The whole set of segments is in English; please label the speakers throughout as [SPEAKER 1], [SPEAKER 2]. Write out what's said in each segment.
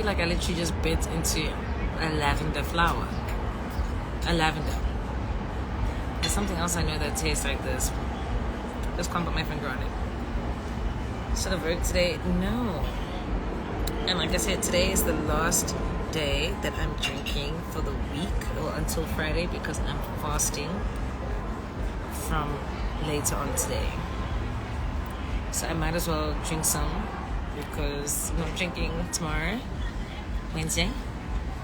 [SPEAKER 1] like I literally just bit into a lavender flower. A lavender. There's something else I know that tastes like this. Just can't put my finger on it. Should have worked today? No. And like I said, today is the last day that I'm drinking for the week, or until Friday, because I'm fasting from later on today. So I might as well drink some, because I'm not drinking tomorrow, Wednesday,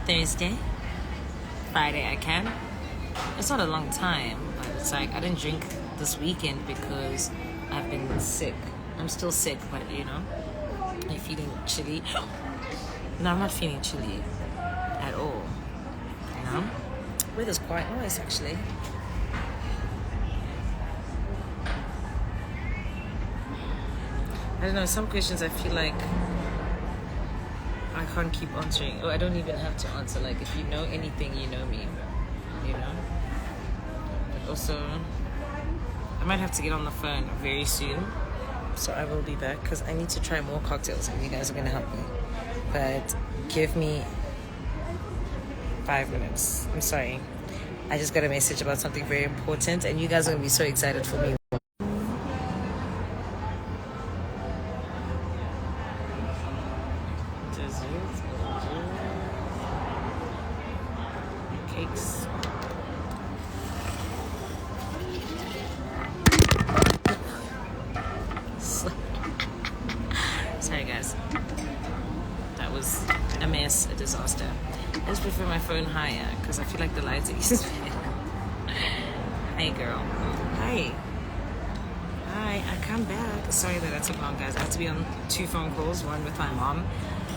[SPEAKER 1] Thursday, Friday I can. It's not a long time, but it's like I didn't drink this weekend because I've been sick. I'm still sick, but you know, I'm feeling chilly. No, I'm not feeling chilly at all. You know, weather's quite nice actually. I don't know, some questions I feel like I can't keep answering. Oh, I don't even have to answer. Like, if you know anything, you know me. You know? But also, I might have to get on the phone very soon. So I will be back because I need to try more cocktails and you guys are going to help me. But give me 5 minutes. I'm sorry. I just got a message about something very important and you guys are going to be so excited for me. Cakes. Sorry guys, that was a mess, a disaster. I just prefer my phone higher because I feel like the lights are used. Hey girl. Hi, I come back. Sorry that I took long, guys. I had to be on 2 phone calls, one with my mom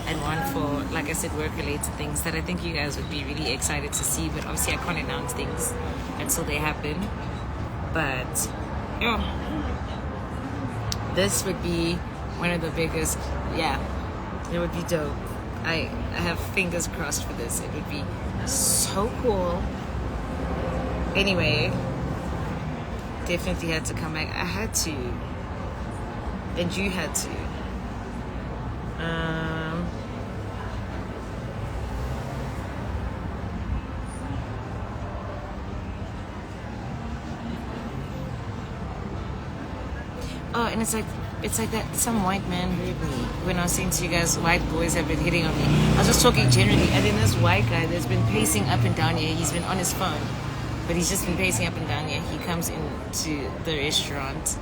[SPEAKER 1] and one for, like I said, work-related things that I think you guys would be really excited to see, but obviously I can't announce things until they happen. But yeah, this would be one of the biggest. Yeah, it would be dope. I have fingers crossed for this. It would be so cool. Anyway, definitely had to come back. I had to, and you had to. Oh, and it's like that some white man heard me when I was saying to you guys, white boys have been hitting on me. I was just talking generally, and then this white guy that's been pacing up and down here, he's been on his phone, but he's just been pacing up and down here. He comes into the restaurant,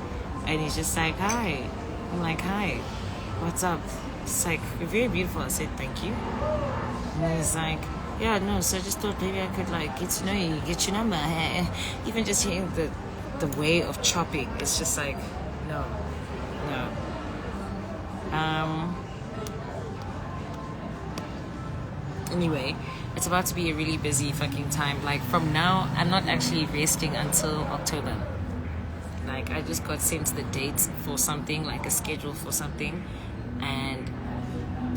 [SPEAKER 1] and he's just like, hi. I'm like, hi, what's up? It's like, you're very beautiful. I said, thank you. And he's like, yeah, no, so I just thought maybe I could like get to know you, get your number. Even just hearing the way of chopping, it's just like, no. Anyway, it's about to be a really busy fucking time. Like from now, I'm not actually resting until October. Like I just got sent the dates for something, like a schedule for something, and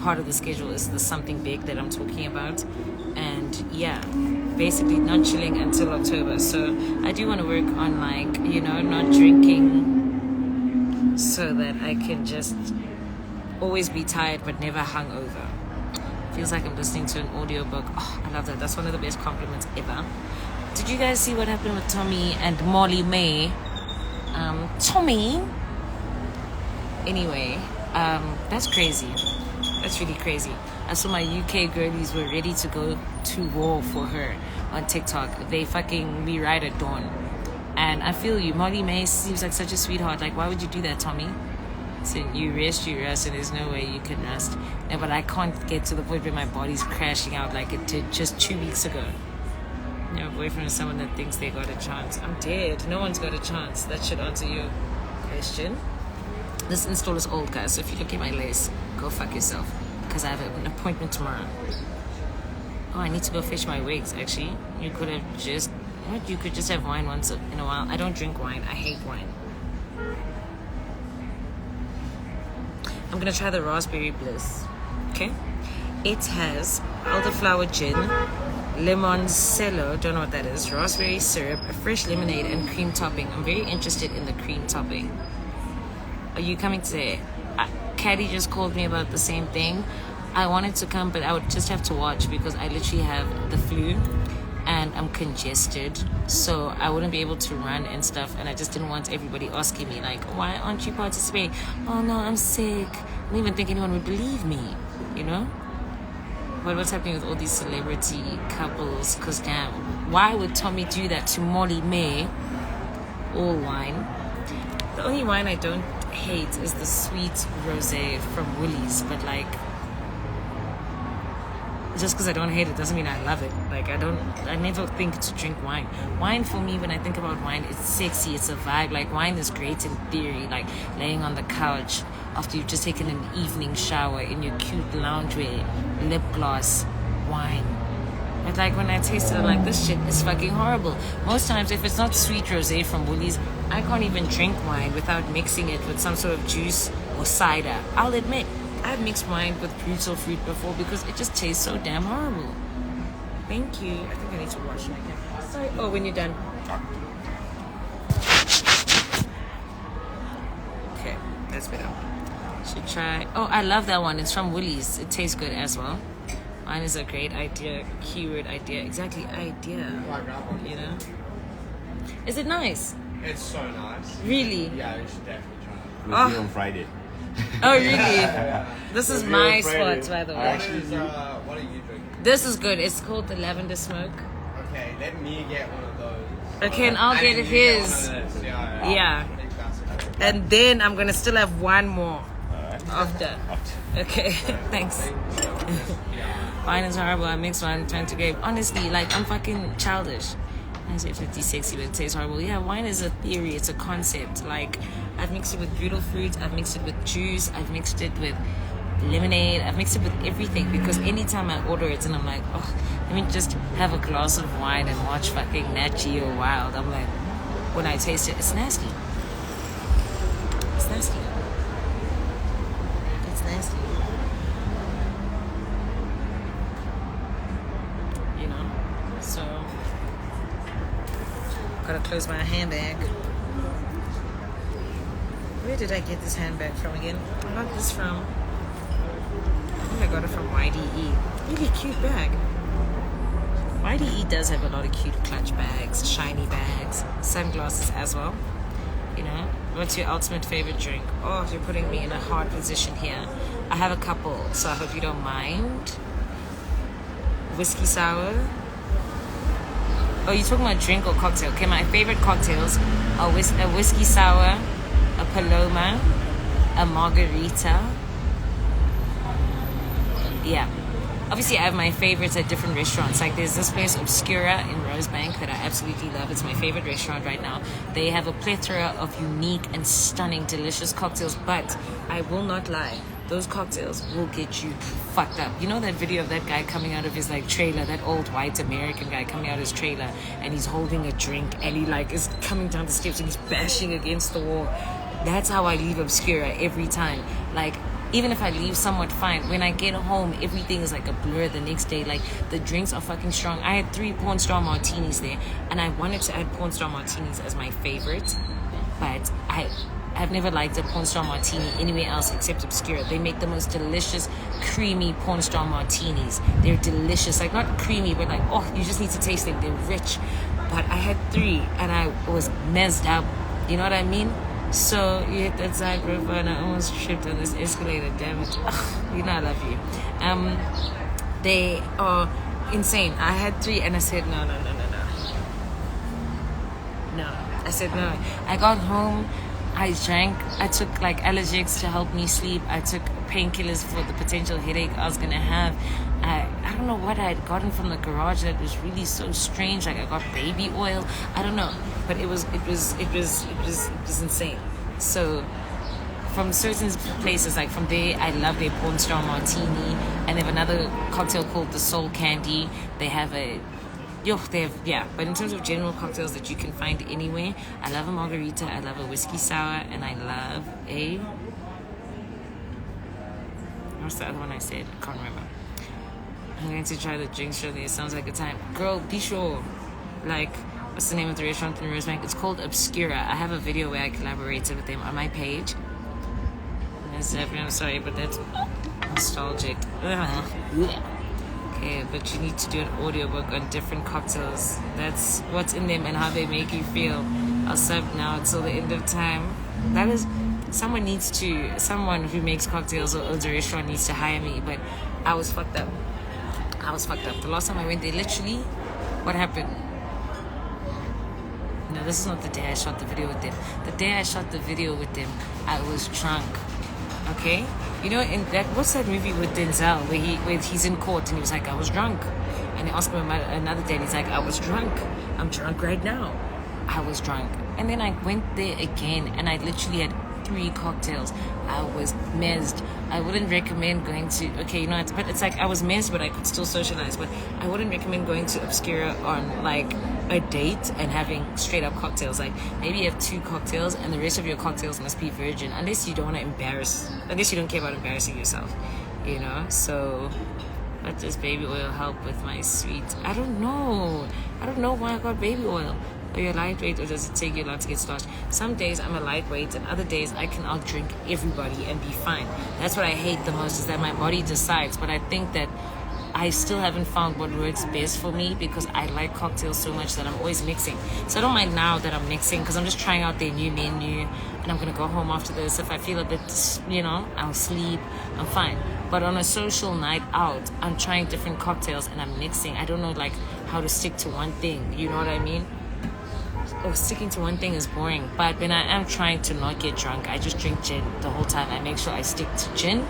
[SPEAKER 1] part of the schedule is the something big that I'm talking about. And yeah, basically not chilling until October. So I do want to work on like, you know, not drinking, so that I can just always be tired but never hungover. Feels like I'm listening to an audiobook. Oh, I love that. That's one of the best compliments ever. Did you guys see what happened with Tommy and Molly May? Tommy. Anyway, that's crazy. That's really crazy. I saw my UK girlies were ready to go to war for her on TikTok. They fucking rewrite at dawn. And I feel you. Molly May seems like such a sweetheart. Like, why would you do that, Tommy? So you rest, and there's no way you can rest. Yeah, but I can't get to the point where my body's crashing out like it did just 2 weeks ago. Your boyfriend is someone that thinks they got a chance. I'm dead. No one's got a chance. That should answer your question. This install is old, guys. So if you look at my lace, go fuck yourself. Because I have an appointment tomorrow. Oh, I need to go fetch my wigs, actually. You could have just... What? You could just have wine once in a while. I don't drink wine. I hate wine. I'm going to try the Raspberry Bliss. Okay? It has elderflower gin, limoncello, don't know what that is, raspberry syrup, a fresh lemonade, and cream topping. I'm very interested in the cream topping. Are you coming today? Caddy just called me about the same thing. I wanted to come, but I would just have to watch because I literally have the flu and I'm congested, so I wouldn't be able to run and stuff, and I just didn't want everybody asking me like, why aren't you participating? Oh no, I'm sick. I don't even think anyone would believe me, you know? But what's happening with all these celebrity couples? Because damn, why would Tommy do that to Molly May? All wine. The only wine I don't hate is the sweet rosé from Woolies, but like, just because I don't hate it doesn't mean I love it. Like, I never think to drink wine. Wine for me, when I think about wine, it's sexy, it's a vibe. Like, wine is great in theory, like laying on the couch after you've just taken an evening shower in your cute loungewear, lip gloss, wine. But like, when I taste it, I'm like, this shit is fucking horrible. Most times, if it's not sweet rosé from Woolies, I can't even drink wine without mixing it with some sort of juice or cider. I'll admit, I've mixed wine with brutal fruit before because it just tastes so damn horrible. Thank you. I think I need to wash my hands. Sorry. Oh, when you're done. Okay, that's better. Should try. Oh, I love that one. It's from Woolies. It tastes good as well. Wine is a great idea. Keyword idea. Exactly, idea. You know? Is it nice?
[SPEAKER 2] It's so nice.
[SPEAKER 1] Really?
[SPEAKER 2] Yeah, you should definitely try it.
[SPEAKER 3] We'll be on Friday.
[SPEAKER 1] Oh, really? This is my spot, by the way.
[SPEAKER 2] What are you drinking?
[SPEAKER 1] This is good. It's called the Lavender Smoke.
[SPEAKER 2] Okay, let me get one of those.
[SPEAKER 1] Okay, and I'll get his. Yeah. And then I'm gonna still have one more after. Okay, thanks. Wine is horrible. I mix wine, trying to grape. Honestly, like, I'm fucking childish. I say 50, 60, but it tastes horrible. Yeah, wine is a theory. It's a concept. Like, I've mixed it with brutal fruit. I've mixed it with juice. I've mixed it with lemonade. I've mixed it with everything because anytime I order it and I'm like, oh, let me just have a glass of wine and watch fucking Nat Geo Wild. I'm like, when I taste it, it's nasty. It's nasty. It's nasty. You know? So, gotta close my handbag. Where did I get this handbag from again? I got this from, I think I got it from YDE. Really cute bag. YDE does have a lot of cute clutch bags, shiny bags, sunglasses as well. You know, what's your ultimate favorite drink? Oh, you're putting me in a hard position here. I have a couple, so I hope you don't mind. Whiskey sour. Oh, you're talking about drink or cocktail? Okay, my favorite cocktails are a whiskey sour, a Paloma, a margarita. Yeah. Obviously, I have my favorites at different restaurants. Like, there's this place, Obscura, in Rosebank, that I absolutely love. It's my favorite restaurant right now. They have a plethora of unique and stunning, delicious cocktails. But I will not lie, those cocktails will get you fucked up. You know that video of that guy coming out of his like trailer, that old white American guy coming out of his trailer, and he's holding a drink and he like is coming down the steps and he's bashing against the wall. That's how I leave Obscura every time. Like, even if I leave somewhat fine, when I get home, everything is like a blur the next day. Like, the drinks are fucking strong. I had 3 Porn Star martinis there, and I wanted to add Porn Star martinis as my favorite, but I've never liked a Porn Star martini anywhere else except Obscura. They make the most delicious, creamy Porn Star martinis. They're delicious. Like, not creamy, but like, oh, you just need to taste them. They're rich. But I had 3, and I was messed up. You know what I mean? So you hit that side profile and I almost tripped on this escalator, damn it. Ugh, you know I love you. They are insane. I had 3 and I said no. I said no. I got home, I drank, I took like Allergics to help me sleep. I took painkillers for the potential headache I was gonna have. I don't know what I had gotten from the garage that was really so strange. Like, I got baby oil. I don't know, but it was insane. So from certain places, like from there, I love their Porn Star martini, and they have another cocktail called the Soul Candy. They have but in terms of general cocktails that you can find anywhere, I love a margarita, I love a whiskey sour, and I love what's the other one I said? I can't remember. I'm going to try the drinks shortly. It sounds like a time. Girl, be sure. Like, what's the name of the restaurant in Rosebank? It's called Obscura. I have a video where I collaborated with them on my page. I'm sorry, but that's nostalgic. Okay, but you need to do an audiobook on different cocktails. That's what's in them and how they make you feel. I'll serve now till the end of time. That is, someone who makes cocktails or owns a restaurant needs to hire me, but I was fucked up. The last time I went there, literally, what happened? No, this is not the day I shot the video with them. The day I shot the video with them, I was drunk. Okay? You know, in that, what's that movie with Denzel where he's in court and he was like, I was drunk. And they asked him another day and he's like, I was drunk. I'm drunk right now. I was drunk. And then I went there again and I literally had 3 cocktails. I was mezzed. I wouldn't recommend going to, okay, you know, but it's like I was mezzed, but I could still socialize. But I wouldn't recommend going to Obscura on like a date and having straight up cocktails. Like maybe you have 2 cocktails and the rest of your cocktails must be virgin, unless you don't care about embarrassing yourself, you know. So what does baby oil help with my sweet? I don't know why I got baby oil. Are you lightweight or does it take you a lot to get starched? Some days I'm a lightweight and other days I can outdrink everybody and be fine. That's what I hate the most, is that my body decides. But I think that I still haven't found what works best for me, because I like cocktails so much that I'm always mixing. So I don't mind now that I'm mixing, because I'm just trying out their new menu and I'm going to go home after this. If I feel a bit, you know, I'll sleep, I'm fine. But on a social night out, I'm trying different cocktails and I'm mixing. I don't know like how to stick to one thing, you know what I mean? Sticking to one thing is boring. But when I am trying to not get drunk, I just drink gin the whole time. I make sure I stick to gin,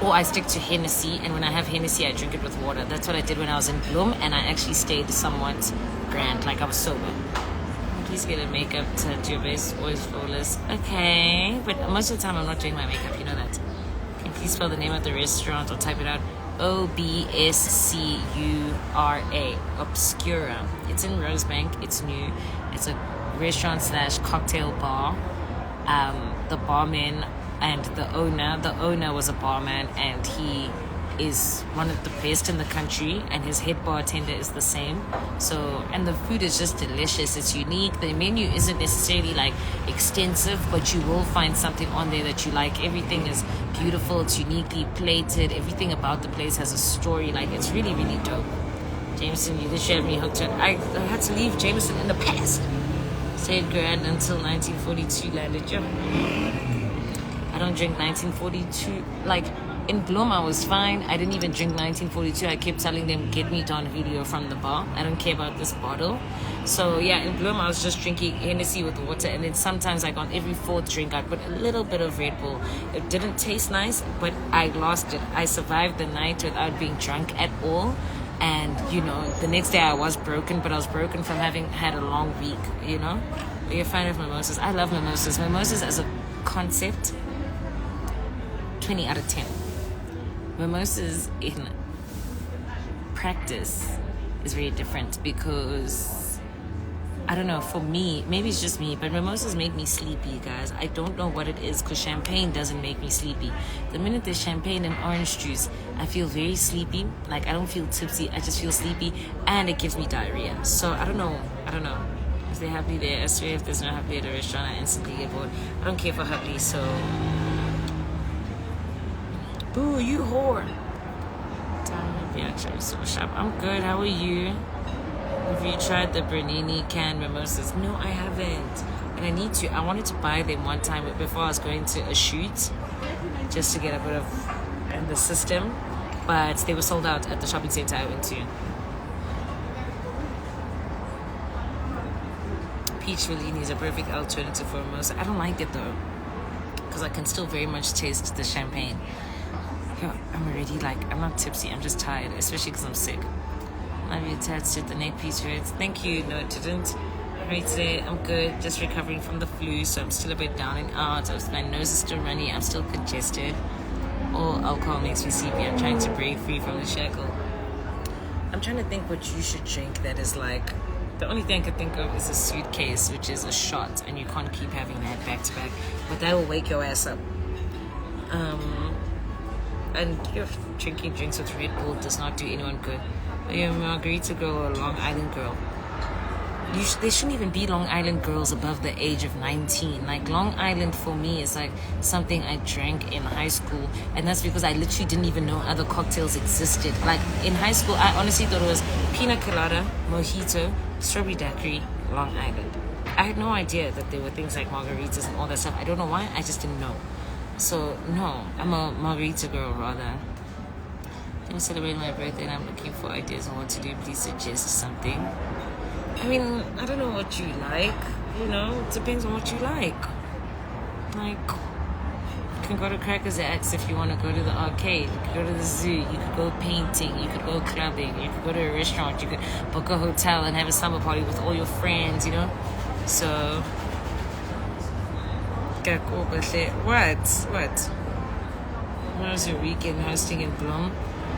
[SPEAKER 1] or I stick to Hennessy, and when I have Hennessy I drink it with water. That's what I did when I was in Bloom, and I actually stayed somewhat grand, like I was sober. Please get a makeup to do your best, always flawless. Okay, but most of the time I'm not doing my makeup, you know that. Can you please spell the name of the restaurant or type it out? Obscura. Obscura. It's in Rosebank. It's new. It's a restaurant / cocktail bar. The barman and the owner was a barman, and he is one of the best in the country, and his head bartender is the same. So, and the food is just delicious. It's unique. The menu isn't necessarily like extensive, but you will find something on there that you like. Everything is beautiful. It's uniquely plated. Everything about the place has a story. Like, it's really, really dope. Jameson, you literally had me hooked on. I had to leave Jameson in the past. Stayed grand until 1942 landed. Yeah. I don't drink 1942. Like, in Bloom, I was fine. I didn't even drink 1942. I kept telling them, get me Don Julio from the bar. I don't care about this bottle. So, yeah, in Bloom, I was just drinking Hennessy with water. And then sometimes, like, on every 4th drink, I'd put a little bit of Red Bull. It didn't taste nice, but I lost it. I survived the night without being drunk at all. And, you know, the next day I was broken, but I was broken from having had a long week, you know? Are you a fan of mimosas? I love mimosas. Mimosas as a concept, 20 out of 10. Mimosas in practice is very different, because I don't know, for me, maybe it's just me, but mimosas make me sleepy, guys. I don't know what it is, because champagne doesn't make me sleepy. The minute there's champagne and orange juice, I feel very sleepy. Like, I don't feel tipsy, I just feel sleepy, and it gives me diarrhea. So I don't know. If they're happy there, I swear if there's no happy at a restaurant, I instantly get bored. I don't care for happy, so boo, you whore. Damn, yeah, so sharp. I'm good. How are you? Have you tried the Bernini canned mimosas? No, I haven't. And I need to. I wanted to buy them one time before I was going to a shoot, just to get a bit of in the system. But they were sold out at the shopping center I went to. Peach Bellini is a perfect alternative for mimosa. I don't like it though, because I can still very much taste the champagne. I'm already I'm not tipsy, I'm just tired, especially because I'm sick. I've attached to the neck piece reds. Thank you. No, it didn't. Right today, I'm good, just recovering from the flu, so I'm still a bit down and out. My nose is still runny, I'm still congested. All alcohol makes me sleepy. I'm trying to break free from the shackle. I'm trying to think what you should drink that is like, the only thing I could think of is a suitcase, which is a shot, and you can't keep having that back to back, but that will wake your ass up. And drinking drinks with Red Bull does not do anyone good. Are you a margarita girl or a Long Island girl? There shouldn't even be Long Island girls above the age of 19. Like, Long Island for me is like something I drank in high school, and that's because I literally didn't even know other cocktails existed. Like, in high school, I honestly thought it was pina colada, mojito, strawberry daiquiri, Long Island. I had no idea that there were things like margaritas and all that stuff. I don't know why, I just didn't know. So, no, I'm a margarita girl, rather. I'm celebrating my birthday and I'm looking for ideas on what to do. Please suggest something. I mean, I don't know what you like. You know, it depends on what you like. Like, you can go to Crackers X if you want to go to the arcade. You could go to the zoo. You could go painting. You could go clubbing. You could go to a restaurant. You could book a hotel and have a summer party with all your friends, you know? So, what? What was your weekend hosting in Bloom?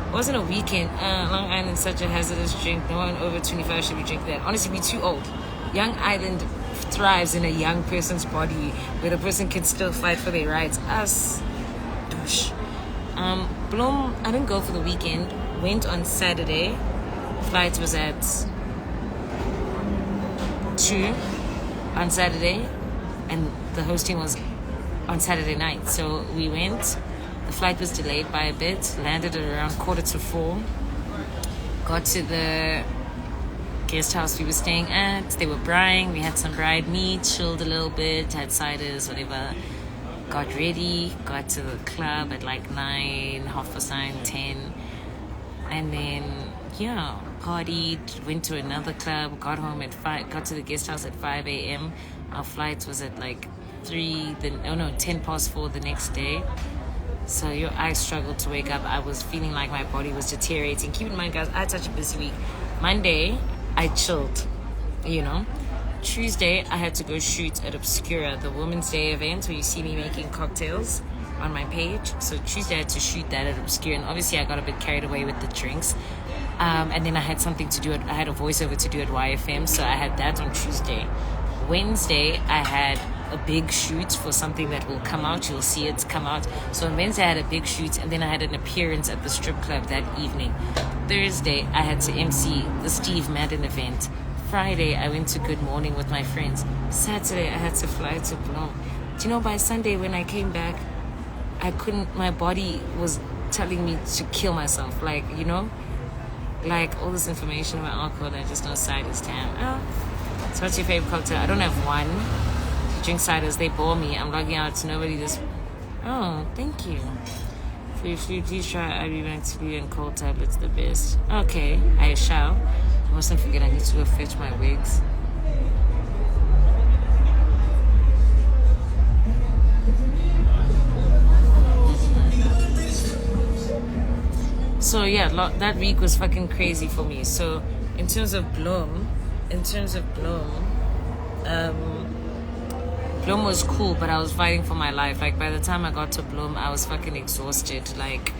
[SPEAKER 1] It wasn't a weekend. Long Island's such a hazardous drink. No one over 25 should be drinking that. Honestly, we're too old. Young Island thrives in a young person's body where the person can still fight for their rights. Us, douche. Bloom, I didn't go for the weekend. Went on Saturday. Flight was at 2 on Saturday, and the hosting was on Saturday night. So we went. The flight was delayed by a bit, landed at around 3:45. Got to the guest house we were staying at. They were braaiing. We had some bride meat, chilled a little bit, had ciders, whatever. Got ready, got to the club at like 9, 9:30, 10. And then, yeah, partied, went to another club, got home at 5, got to the guest house at 5 a.m. Our flight was at like 4:10 the next day. So I struggled to wake up. I was feeling like my body was deteriorating. Keep in mind, guys, I had such a busy week. Monday, I chilled, you know. Tuesday, I had to go shoot at Obscura, the Women's Day event where you see me making cocktails on my page. So Tuesday, I had to shoot that at Obscura. And obviously, I got a bit carried away with the drinks. And then I had something to do. I had a voiceover to do at YFM. So I had that on Tuesday. Wednesday, I had a big shoot for something that will come out. You'll see it's come out. So on Wednesday I had a big shoot, and then I had an appearance at the strip club that evening. Thursday I had to MC the Steve Madden event. Friday I went to Good Morning with my friends. Saturday I had to fly to Bloom. Do you know, by Sunday when I came back, I couldn't, my body was telling me to kill myself. Like, you know, like all this information about alcohol and I just know ciders, damn. So what's your favorite cocktail? I don't have one. Drink ciders, they bore me. I'm logging out to nobody this. Oh, thank you. Please try IV Bacteria and cold tablets, the best. Okay, I shall. I mustn't forget I need to go fetch my wigs. So yeah, that week was fucking crazy for me. So in terms of Bloom, Bloom was cool, but I was fighting for my life. Like, by the time I got to Bloom, I was fucking exhausted. Like,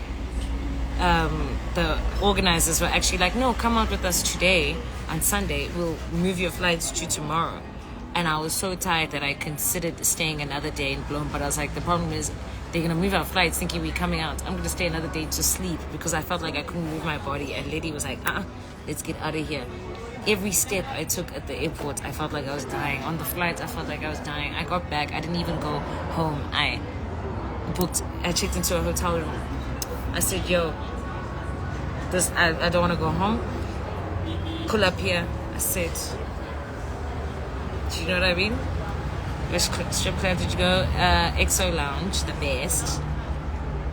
[SPEAKER 1] the organizers were actually like, no, come out with us today on Sunday. We'll move your flights to tomorrow. And I was so tired that I considered staying another day in Bloom. But I was like, the problem is they're going to move our flights thinking we're coming out. I'm going to stay another day to sleep because I felt like I couldn't move my body. And Lady was like, let's get out of here. Every step I took at the airport, I felt like I was dying. On the flight, I felt like I was dying. I got back. I didn't even go home. I checked into a hotel room. I said, yo, I don't want to go home. Pull up here. I said, do you know what I mean? Which strip club did you go? EXO Lounge, the best.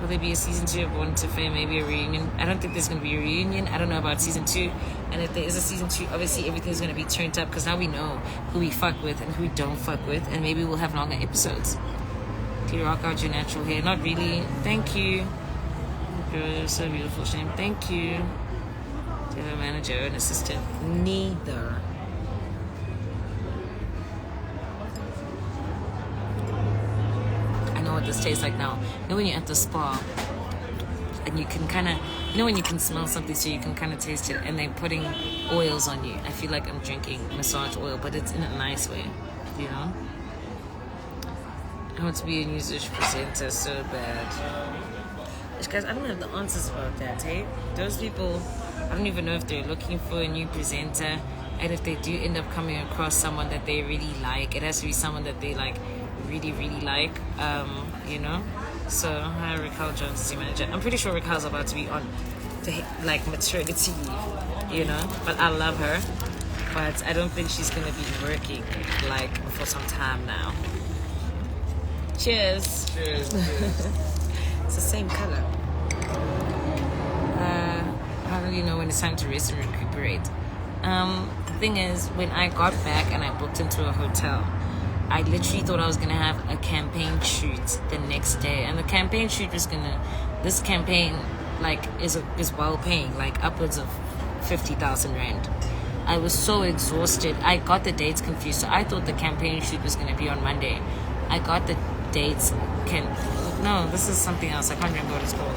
[SPEAKER 1] Will there be a season 2 of Born to Fame? Maybe a reunion? I don't think there's going to be a reunion. I don't know about season 2. And if there is a season 2, obviously everything's going to be turned up because now we know who we fuck with and who we don't fuck with. And maybe we'll have longer episodes. Do you rock out your natural hair? Not really. Thank you. You're so beautiful, Shame. Thank you. Do you have a manager or an assistant? Neither. What this tastes like now. You know when you're at the spa and you can kind of, you know when you can smell something so you can kind of taste it and they're putting oils on you. I feel like I'm drinking massage oil, but it's in a nice way, you know? I want to be a news presenter so bad. Guys, I don't have the answers about that, hey? Those people, I don't even know if they're looking for a new presenter. And if they do end up coming across someone that they really like, it has to be someone that they like really, really like, you know. So hi, Raquel Jones, team manager. I'm pretty sure Raquel's about to be on like maternity leave, you know. But I love her, but I don't think she's gonna be working like for some time now. Cheers.
[SPEAKER 2] Cheers. Cheers.
[SPEAKER 1] It's the same color. How do you know when it's time to rest and recuperate? The thing is, when I got back and I booked into a hotel, I literally thought I was gonna have a campaign shoot the next day, and the campaign shoot was this campaign like is well paying, like upwards of 50,000 rand. I was so exhausted. I got the dates confused, so I thought the campaign shoot was gonna be on Monday. I got the dates. No, this is something else. I can't remember what it's called.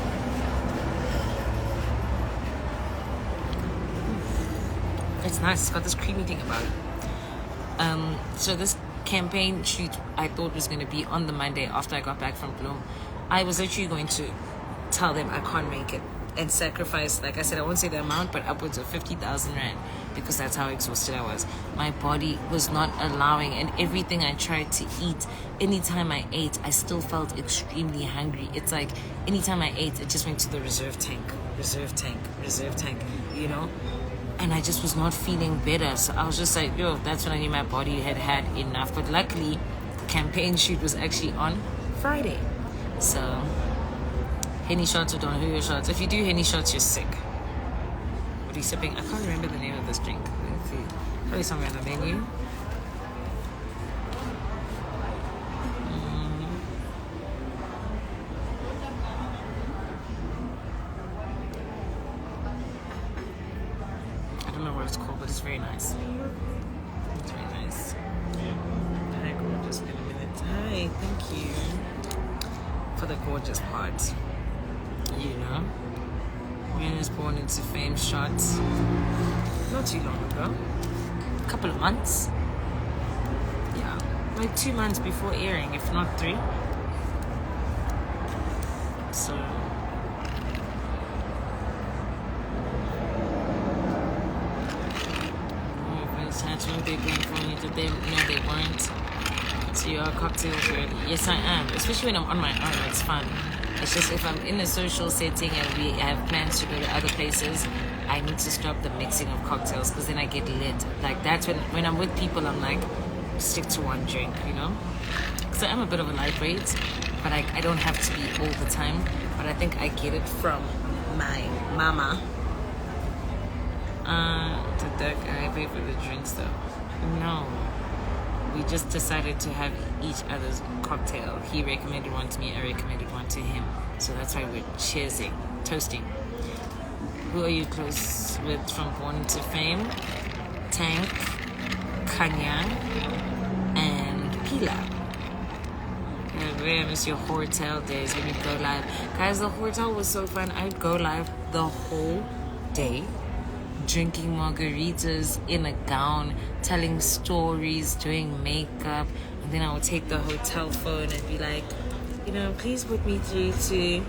[SPEAKER 1] It's nice. It's got this creamy thing about it. So this campaign shoot I thought was going to be on the Monday after I got back from Bloom. I was literally going to tell them I can't make it and sacrifice, like I said, I won't say the amount, but upwards of 50,000 rand, because that's how exhausted I was. My body was not allowing, and everything I tried to eat, anytime I ate, I still felt extremely hungry. It's like anytime I ate, it just went to the reserve tank, you know. And I just was not feeling better. So I was just like, yo, that's when I knew my body had had enough. But luckily, the campaign shoot was actually on Friday. So, Henny shots or Don Julio shots. If you do Henny shots, you're sick. What are you sipping? I can't remember the name of this drink. Let's see. Probably somewhere on the menu. It's called, but it's very nice. It's very nice. Hi, gorgeous. In a minute. Hi, thank you for the gorgeous part. You know, when is born into fame shots not too long ago, a couple of months. Yeah, like 2 months before airing, if not 3. So. They bring from you that they no, they weren't. So you are cocktails ready. Yes, I am. Especially when I'm on my own, it's fun. It's just if I'm in a social setting and we have plans to go to other places, I need to stop the mixing of cocktails, because then I get lit. Like that's when I'm with people, I'm like, stick to one drink, you know? Because I am a bit of a lightweight, but I don't have to be all the time. But I think I get it from my mama. Did that guy pay for the drinks though? No. We just decided to have each other's cocktail. He recommended one to me, I recommended one to him. So that's why we're cheersing, toasting. Who are you close with from Born to Fame? Tank, Kanya, and Pila. I miss your hotel days when you go live. Guys, the hotel was so fun. I'd go live the whole day, drinking margaritas in a gown, telling stories, doing makeup, and then I would take the hotel phone and be like, you know, please put me through to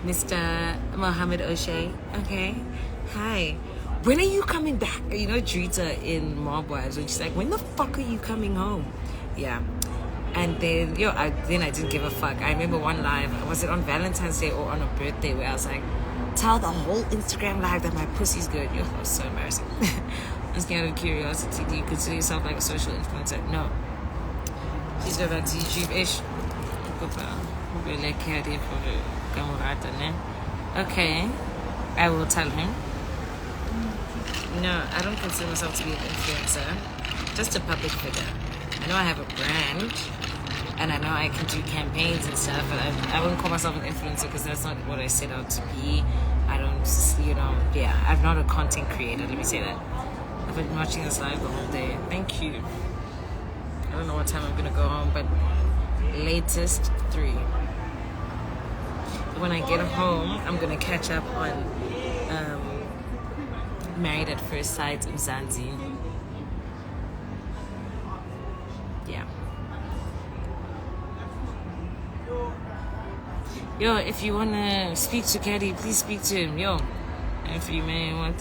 [SPEAKER 1] Mr. Mohammed O'Shea. Okay, hi, when are you coming back? You know, Drita in Mob Wives, when she's like, when the fuck are you coming home? Yeah. And then, I didn't give a fuck. I remember one live, was it on Valentine's Day or on a birthday, where I was like, tell the whole Instagram live that my pussy's good. Yo, that was so embarrassing. Just out of curiosity, do you consider yourself like a social influencer? No. Please go back to YouTube-ish. Okay, I will tell him. No, I don't consider myself to be an influencer. Just a public figure. I know I have a brand, and I know I can do campaigns and stuff, but I wouldn't call myself an influencer because that's not what I set out to be. I don't, I'm not a content creator, let me say that. I've been watching this live the whole day. Thank you. I don't know what time I'm gonna go home, but latest 3. When I get home, I'm gonna catch up on Married at First Sight Mzansi. Yeah. Yo, if you wanna speak to Caddy, please speak to him. Yo, if you may want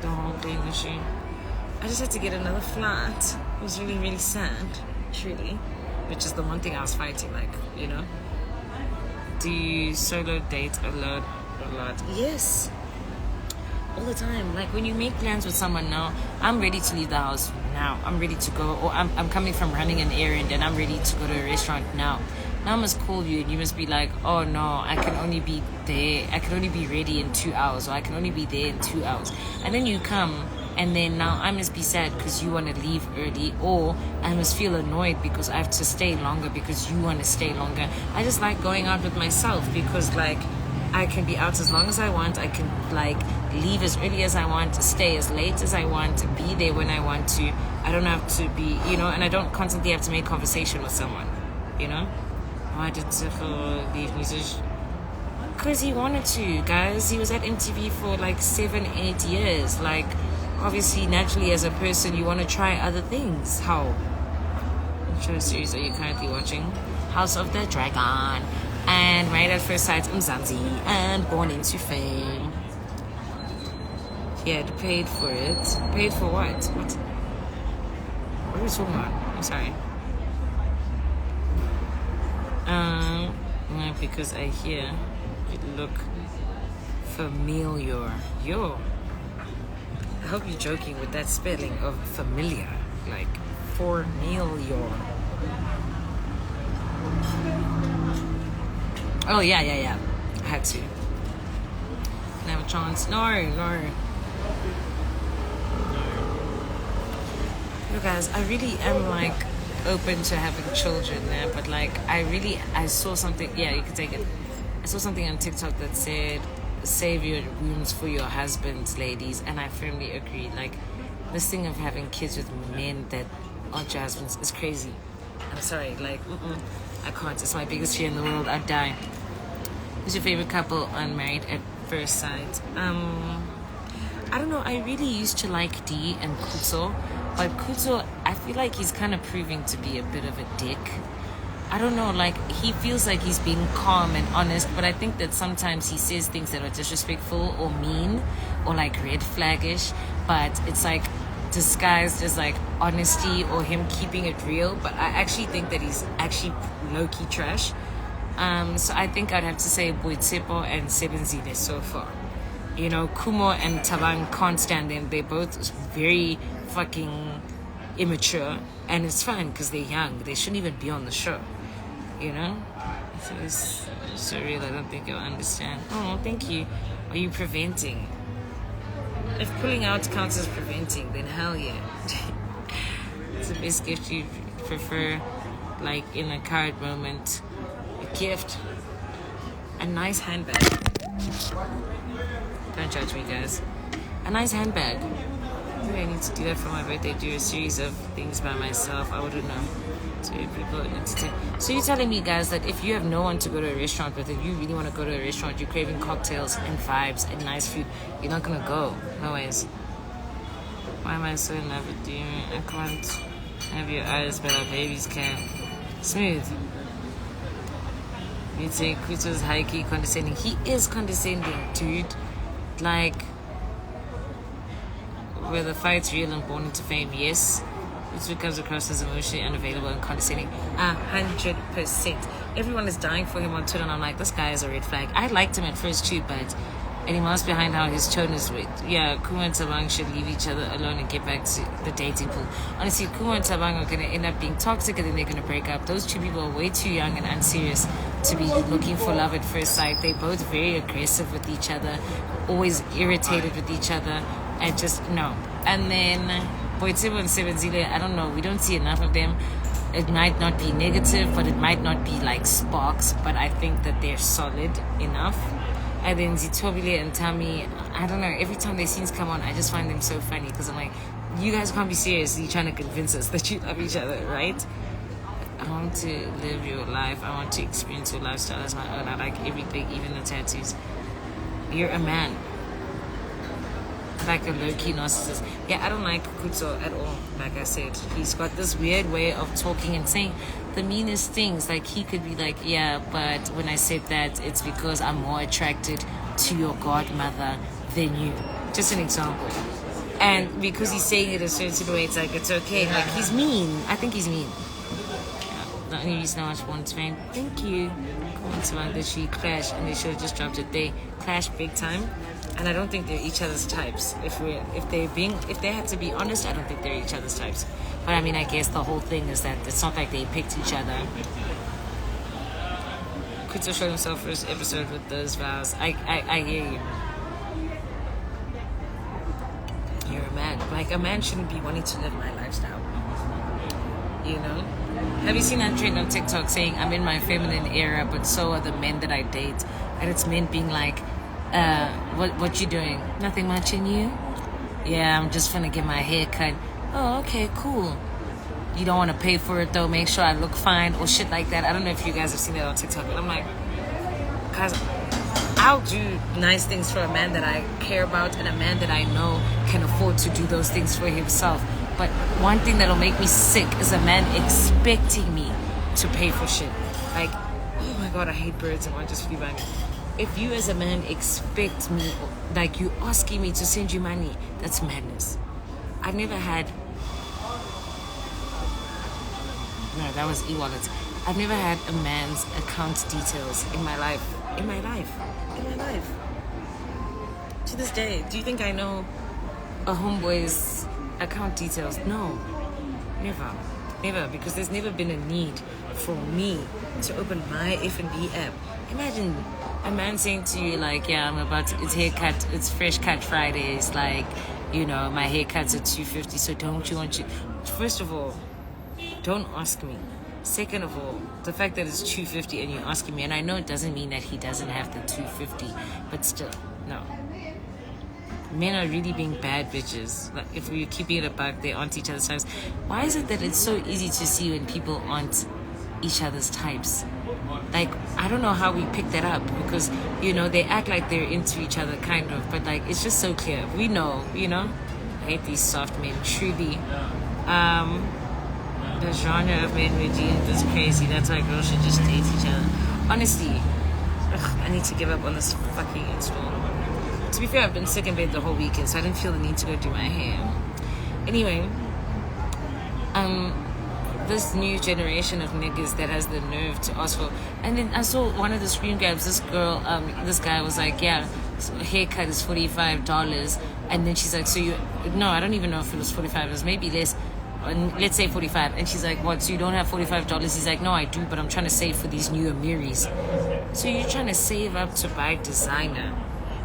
[SPEAKER 1] the whole thing machine. I just had to get another flight. It was really, really sad, truly. Which is the one thing I was fighting, like, you know. Do you solo date alone a lot? Yes. All the time. Like, when you make plans with someone now, I'm ready to leave the house now. I'm ready to go. Or I'm coming from running an errand and I'm ready to go to a restaurant now. Now I must call you and you must be like, oh no, I can only be there. I can only be ready in 2 hours, or I can only be there in 2 hours. And then you come, and then now I must be sad because you want to leave early, or I must feel annoyed because I have to stay longer because you want to stay longer. I just like going out with myself because, like, I can be out as long as I want. I can, like, leave as early as I want, stay as late as I want, be there when I want to. I don't have to be, you know, and I don't constantly have to make conversation with someone, you know. Why did Tifo leave music? Because he wanted to, guys. He was at MTV for like 7-8 years. Like, obviously, naturally, as a person, you want to try other things. How? What show series are you currently watching? House of the Dragon, and Married at First Sight, Mzansi, and Born into Fame. He had paid for it. Paid for what? What are we talking about? I'm sorry. No, because I hear it look familiar. Yo. I hope you're joking with that spelling of familiar. Like, familiar. Oh, yeah. I had to. Can I have a chance? No. You guys, I really am, like, open to having children there, but like I saw something, yeah, you can take it. I saw something on TikTok that said save your wounds for your husbands, ladies, and I firmly agree. Like, this thing of having kids with men that aren't your husbands is crazy. I'm sorry, like, I can't. It's my biggest fear in the world. I'd die. Who's your favorite couple on Married at First Sight? I don't know. I really used to like Dee and Kuto. But Kuto, I feel like he's kind of proving to be a bit of a dick. I don't know, like, he feels like he's being calm and honest, but I think that sometimes he says things that are disrespectful or mean or, like, red flaggish, but it's, like, disguised as, like, honesty or him keeping it real. But I actually think that he's actually low-key trash. So I think I'd have to say Boitsepo and Sebenzile so far. You know, Kumo and Tabang can't stand them. They're both very fucking immature, and it's fine because they're young. They shouldn't even be on the show, you know. So it's surreal. I don't think you'll understand. Oh, thank you. Are you preventing? If pulling out counts as preventing, then hell yeah. It's the best gift you prefer, like in a card moment. A gift, a nice handbag. Don't judge me, guys. A nice handbag. Maybe I need to do that for my birthday. Do a series of things by myself. I wouldn't know. So people entertain. So you're telling me, guys, that if you have no one to go to a restaurant with, if you really want to go to a restaurant, you're craving cocktails and vibes and nice food, you're not gonna go. No ways. Why am I so in love with you? I can't have your eyes, but our babies can. Smooth. You'd say Kuto's high-key condescending. He is condescending, dude. Like, were the fights real and Born into Fame? Yes. Which comes across as emotionally unavailable and condescending. 100%. Everyone is dying for him on Twitter, and I'm like, this guy is a red flag. I liked him at first too, but any months behind how his tone is with. Yeah, Kuma and Tabang should leave each other alone and get back to the dating pool. Honestly, Kuma and Tabang are going to end up being toxic, and then they're going to break up. Those two people are way too young and unserious to be looking for love at first sight. They're both very aggressive with each other, always irritated with each other, and just, no. And then Boitsepo and Sebenzile, I don't know, we don't see enough of them. It might not be negative, but it might not be like sparks, but I think that they're solid enough. And then Zitobile and Tami, I don't know, every time their scenes come on, I just find them so funny, because I'm like, you guys can't be seriously trying to convince us that you love each other, right? I want to live your life. I want to experience your lifestyle as my own. I like everything, even the tattoos. You're a man. Like a low-key narcissist. Yeah, I don't like Kuto at all. Like I said, he's got this weird way of talking and saying the meanest things. Like, he could be like, yeah, but when I said that, it's because I'm more attracted to your godmother than you. Just an example. And because he's saying it a certain way, it's like, it's okay. Like, he's mean. I think he's mean. The only reason I watch Born to Fame, thank you. Comments about that she clashed and they should have just dropped it. They clashed big time, and I don't think they're each other's types. If they had to be honest, I don't think they're each other's types. But I mean, I guess the whole thing is that it's not like they picked each other. Kuto showed himself first episode with those vows. I hear you. You're a man. Like, a man shouldn't be wanting to live my lifestyle. You know? Have you seen that trend on TikTok saying, I'm in my feminine era, but so are the men that I date? And it's men being like, what you doing? Nothing much in you? Yeah, I'm just gonna get my hair cut. Oh, okay, cool. You don't want to pay for it though, make sure I look fine or shit like that. I don't know if you guys have seen that on TikTok, but I'm like, guys, I'll do nice things for a man that I care about and a man that I know can afford to do those things for himself. But one thing that'll make me sick is a man expecting me to pay for shit. Like, oh my god, I hate birds and I just feel bad. If you as a man expect me, like you asking me to send you money, that's madness. I've never had... No, that was e-wallet. I've never had a man's account details in my life. In my life. To this day, do you think I know a homeboy's account details? No. Never. Because there's never been a need for me to open my F&B app. Imagine a man saying to you, like, yeah, I'm about to... It's fresh cut Fridays. Like, you know, my haircut's at $250, so don't you want you... First of all, don't ask me. Second of all, the fact that it's $250 and you're asking me, and I know it doesn't mean that he doesn't have the $250, but still, no. Men are really being bad bitches. Like, if we're keeping it a buck, they aren't each other's types. Why is it that it's so easy to see when people aren't each other's types? Like, I don't know how we pick that up, because, you know, they act like they're into each other, kind of, but, like, it's just so clear. We know, you know? I hate these soft men, truly. The genre of men we're dealing with is crazy. That's why girls should just date each other. Honestly, I need to give up on this fucking install. To be fair, I've been sick in bed the whole weekend, so I didn't feel the need to go do my hair. Anyway, this new generation of niggas that has the nerve to ask for... And then I saw one of the screen grabs, this girl, this guy was like, yeah, so haircut is $45. And then she's like, so you... No, I don't even know if it was $45. It was maybe less. Let's say 45, and she's like, what, so you don't have $45? He's like, no, I do, but I'm trying to save for these new Amiris. So you're trying to save up to buy designer,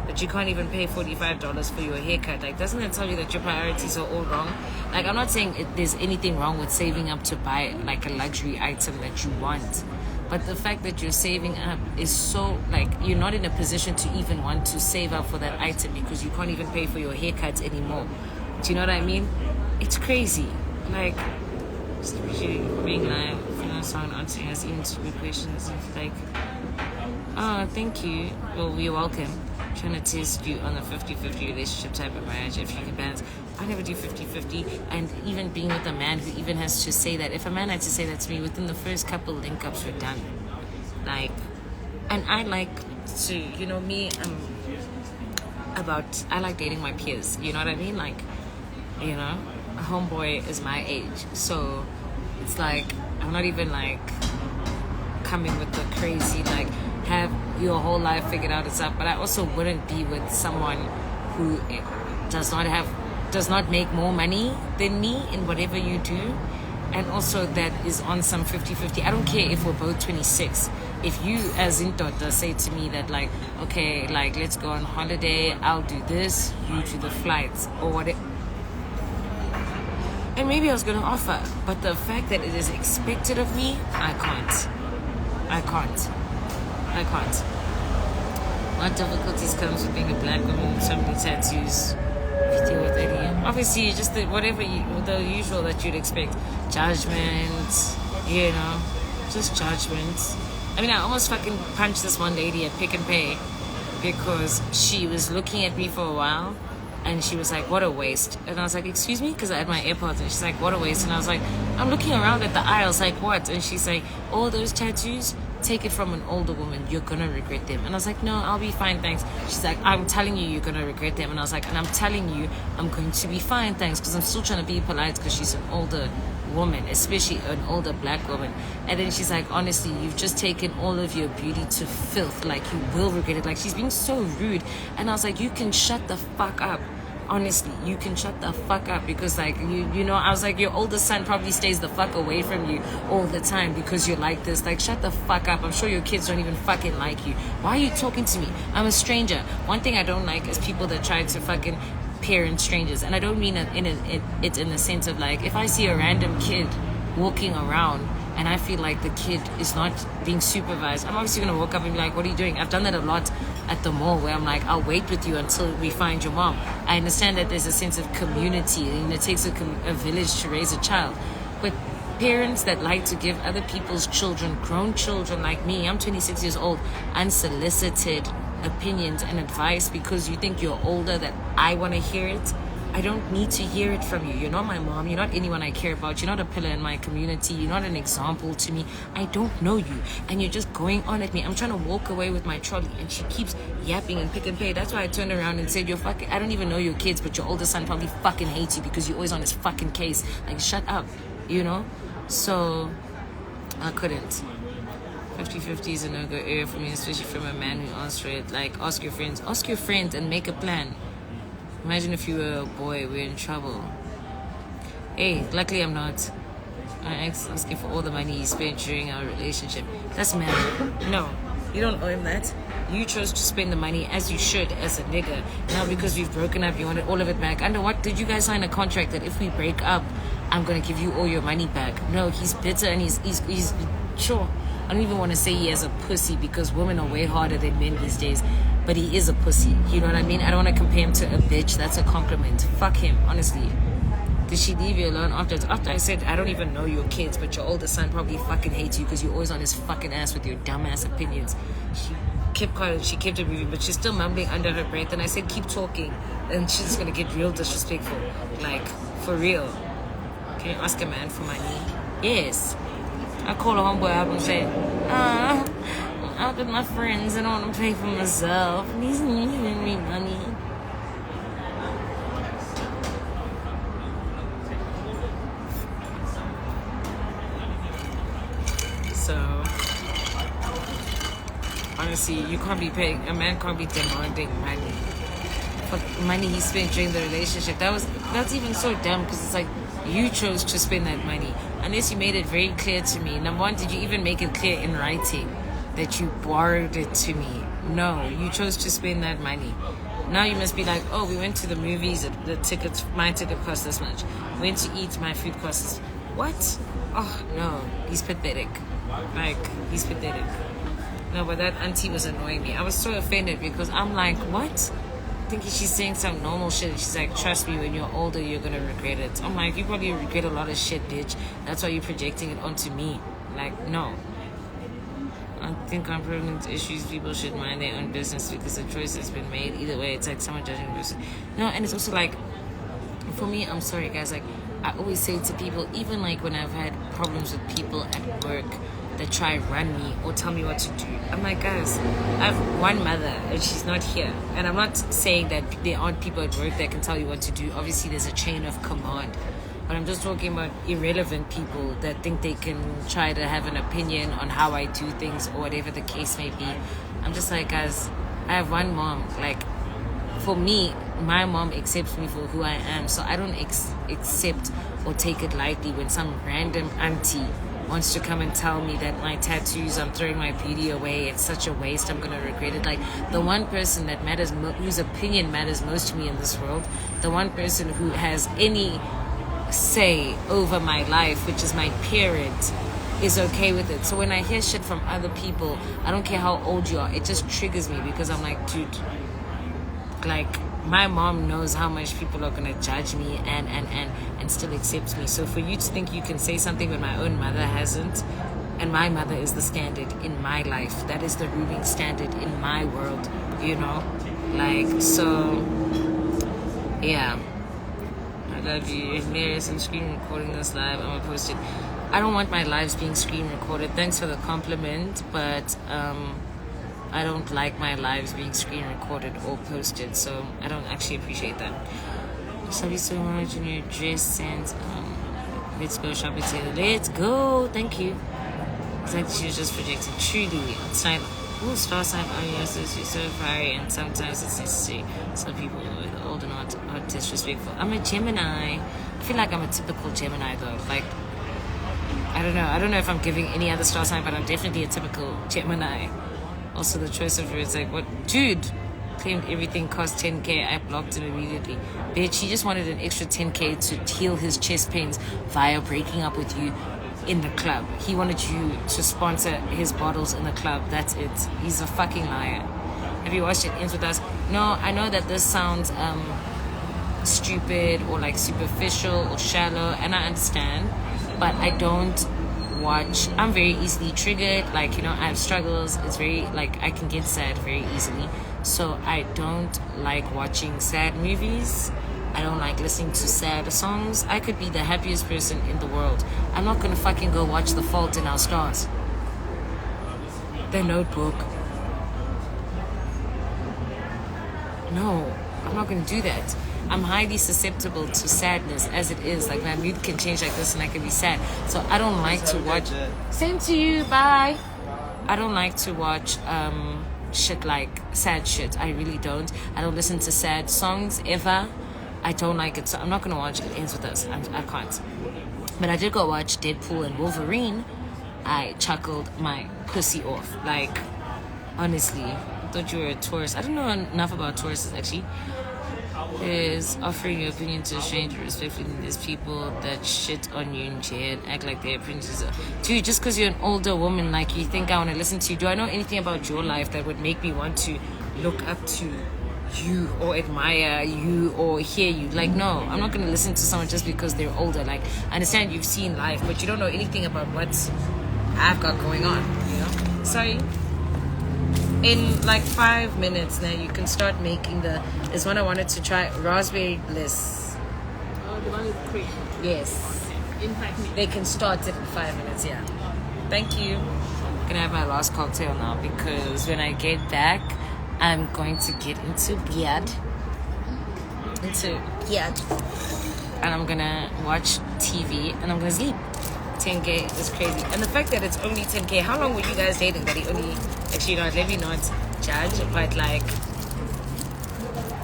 [SPEAKER 1] but you can't even pay $45 for your haircut. Like, doesn't that tell you that your priorities are all wrong? Like, I'm not saying there's anything wrong with saving up to buy like a luxury item that you want, but the fact that you're saving up is so, like, you're not in a position to even want to save up for that item because you can't even pay for your haircut anymore. Do you know what I mean? It's crazy. Like, just appreciating being live, you know, someone answering us even stupid questions. It's like, oh, thank you. Well, you're welcome. I'm trying to test you on the 50-50 relationship type of marriage. If you can balance, I never do 50-50. And even being with a man who even has to say that, if a man had to say that to me, within the first couple link-ups, we're done. Like, and I like to, you know, I like dating my peers. You know what I mean? Like, you know, a homeboy is my age, so it's like I'm not even like coming with the crazy like have your whole life figured out and stuff, but I also wouldn't be with someone who does not make more money than me in whatever you do, and also that is on some 50-50. I don't care if we're both 26. If you as Intota say to me that like, okay, like let's go on holiday, I'll do this, you do the flights or whatever. And maybe I was going to offer, but the fact that it is expected of me, I can't. What difficulties comes with being a black woman with so many tattoos? If you deal with any, obviously, just the usual that you'd expect. Judgment, you know, just judgment. I mean, I almost fucking punched this one lady at Pick and Pay because she was looking at me for a while. And she was like, what a waste. And I was like, excuse me? Because I had my AirPods. And she's like, what a waste. And I was like, I'm looking around at the aisles, like, what? And she's like, all those tattoos? take it from an older woman, you're gonna regret them. And I was like, no, I'll be fine, thanks. She's like, I'm telling you, you're gonna regret them. And I was like, and I'm telling you, I'm going to be fine, thanks, because I'm still trying to be polite because she's an older woman, especially an older black woman. And then she's like, honestly, you've just taken all of your beauty to filth. Like, you will regret it. Like, she's being so rude. And I was like, you can shut the fuck up. Honestly, you can shut the fuck up, because like you know, I was like, your older son probably stays the fuck away from you all the time because you're like this. Like, shut the fuck up. I'm sure your kids don't even fucking like you. Why are you talking to me? I'm a stranger. One thing I don't like is people that try to fucking parent strangers, and I don't mean it in the sense of like, if I see a random kid walking around and I feel like the kid is not being supervised, I'm obviously gonna walk up and be like, what are you doing? I've done that a lot at the mall, where I'm like, I'll wait with you until we find your mom. I understand that there's a sense of community and it takes a village to raise a child, but parents that like to give other people's children, grown children like me, I'm 26 years old, unsolicited opinions and advice because you think you're older, that I want to hear it. I don't need to hear it from you. You're not my mom. You're not anyone I care about. You're not a pillar in my community. You're not an example to me. I don't know you. And you're just going on at me. I'm trying to walk away with my trolley and she keeps yapping and pick and pay. That's why I turned around and said, you're fucking, I don't even know your kids, but your older son probably fucking hates you because you're always on his fucking case. Like, shut up, you know? So, I couldn't. 50-50 is a no-go area for me, especially from a man who asked for it. Like, ask your friends and make a plan. Imagine if you were a boy, we're in trouble. Hey, luckily I'm not. My ex asking for all the money he spent during our relationship. That's mad. No, you don't owe him that. You chose to spend the money, as you should, as a nigga. Now because we've broken up, you wanted all of it back. Under what? Did you guys sign a contract that if we break up, I'm gonna give you all your money back? No, he's bitter and he's sure. I don't even want to say he has a pussy because women are way harder than men these days. But he is a pussy. You know what I mean? I don't want to compare him to a bitch. That's a compliment. Fuck him, honestly. Did she leave you alone after I said, I don't even know your kids, but your older son probably fucking hates you because you're always on his fucking ass with your dumbass opinions. She kept quiet. She kept it moving, but she's still mumbling under her breath. And I said, keep talking. And she's going to get real disrespectful. Like, for real. Can you ask a man for money? Yes. I call a homeboy up and say, I'm out with my friends and I want to pay for myself. And he's giving me money. So, honestly, you can't be paying, a man can't be demanding money for money he spent during the relationship. That's even so dumb, because it's like, you chose to spend that money. Unless you made it very clear to me. Number one, did you even make it clear in writing that you borrowed it to me? No, you chose to spend that money. Now you must be like, oh, we went to the movies, the tickets, my ticket cost this much. Went to eat, my food cost this. What? Oh, no, he's pathetic. Like, he's pathetic. No, but that auntie was annoying me. I was so offended because I'm like, what? Thinking she's saying some normal shit. She's like, trust me, when you're older, you're gonna regret it. I'm like, you probably regret a lot of shit, bitch. That's why you're projecting it onto me. Like, no. I think on pregnant issues, people should mind their own business because the choice has been made. Either way, it's like someone judging the person. No, and it's also like, for me, I'm sorry, guys. Like, I always say to people, even like when I've had problems with people at work that try and run me or tell me what to do, I'm like, guys, I have one mother and she's not here. And I'm not saying that there aren't people at work that can tell you what to do. Obviously, there's a chain of command. But I'm just talking about irrelevant people that think they can try to have an opinion on how I do things or whatever the case may be. I'm just like, guys, I have one mom. Like, for me, my mom accepts me for who I am. So I don't accept or take it lightly when some random auntie wants to come and tell me that my tattoos, I'm throwing my beauty away, it's such a waste, I'm gonna regret it. Like, the one person that matters, whose opinion matters most to me in this world, the one person who has any say over my life, which is my parent, is okay with it. So when I hear shit from other people, I don't care how old you are, it just triggers me because I'm like, dude, like, my mom knows how much people are gonna judge me and still accepts me. So for you to think you can say something when my own mother hasn't, and my mother is the standard in my life, that is the ruling standard in my world, you know? Like, so, yeah. I love you. Hilarious and screen recording this live. I'm gonna post it. I don't want my lives being screen recorded. Thanks for the compliment, but I don't like my lives being screen recorded or posted, so I don't actually appreciate that. Love you so much in your dress and let's go shopping together. Let's go. Thank you. It's like she was just projecting truly outside. Ooh, star sign. Oh yes, you're so fiery, and sometimes it's necessary. Some people with old and are disrespectful. I'm a Gemini. I feel like I'm a typical Gemini though. Like I don't know. I don't know if I'm giving any other star sign, but I'm definitely a typical Gemini. Also, the choice of words, like what, dude. Claimed everything cost 10k. I blocked him immediately. Bitch, he just wanted an extra 10k to heal his chest pains via breaking up with you in the club. He wanted you to sponsor his bottles in the club. That's it. He's a fucking liar. Have you watched It Ends With Us? No, I know that this sounds stupid or like superficial or shallow, and I understand, but I don't watch. I'm very easily triggered. Like, you know, I have struggles. It's very, like, I can get sad very easily. So I don't like watching sad movies. I don't like listening to sad songs. I could be the happiest person in the world. I'm not gonna fucking go watch The Fault in Our Stars. The Notebook. No, I'm not gonna do that. I'm highly susceptible to sadness as it is. Like, my mood can change like this and I can be sad. So I don't like to watch. Same to you, bye. I don't like to watch shit like sad shit. I really don't. I don't listen to sad songs ever. I don't like it. So I'm not going to watch It Ends With Us. I can't. But I did go watch Deadpool and Wolverine. I chuckled my pussy off. Like, honestly, I thought you were a Taurus. I don't know enough about Tauruses actually. Is offering your opinion to a stranger respectfully. There's people that shit on you in jail, act like they're princesses. Dude, just because you're an older woman, like, you think I want to listen to you. Do I know anything about your life that would make me want to look up to you or admire you or hear you? Like, no, I'm not going to listen to someone just because they're older. Like, I understand you've seen life, but you don't know anything about what I've got going on, you know? Sorry. In like 5 minutes now, you can start making this one I wanted to try, raspberry bliss.
[SPEAKER 3] Oh, the one with cream.
[SPEAKER 1] Yes.
[SPEAKER 3] Okay. In 5 minutes.
[SPEAKER 1] They can start it in 5 minutes, yeah. Thank you. I'm gonna have my last cocktail now because when I get back, I'm going to get into bed. And I'm gonna watch TV and I'm gonna sleep. 10k is crazy. And the fact that it's only 10k, how long were you guys dating that he only, actually not, let me not judge, but like,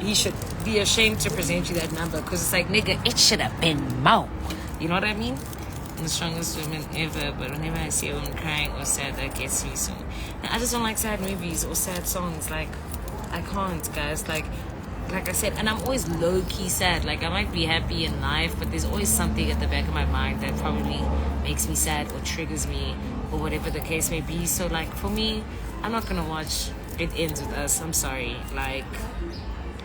[SPEAKER 1] he should be ashamed to present you that number because it's like, nigga, it should have been more. You know what I mean? I'm the strongest woman ever, but whenever I see a woman crying or sad, that gets me so. And I just don't like sad movies or sad songs. Like, I can't, guys. Like I said, and I'm always low-key sad. Like, I might be happy in life, but there's always something at the back of my mind that probably makes me sad or triggers me or whatever the case may be. So, like, for me, I'm not gonna watch It Ends With Us. I'm sorry. Like,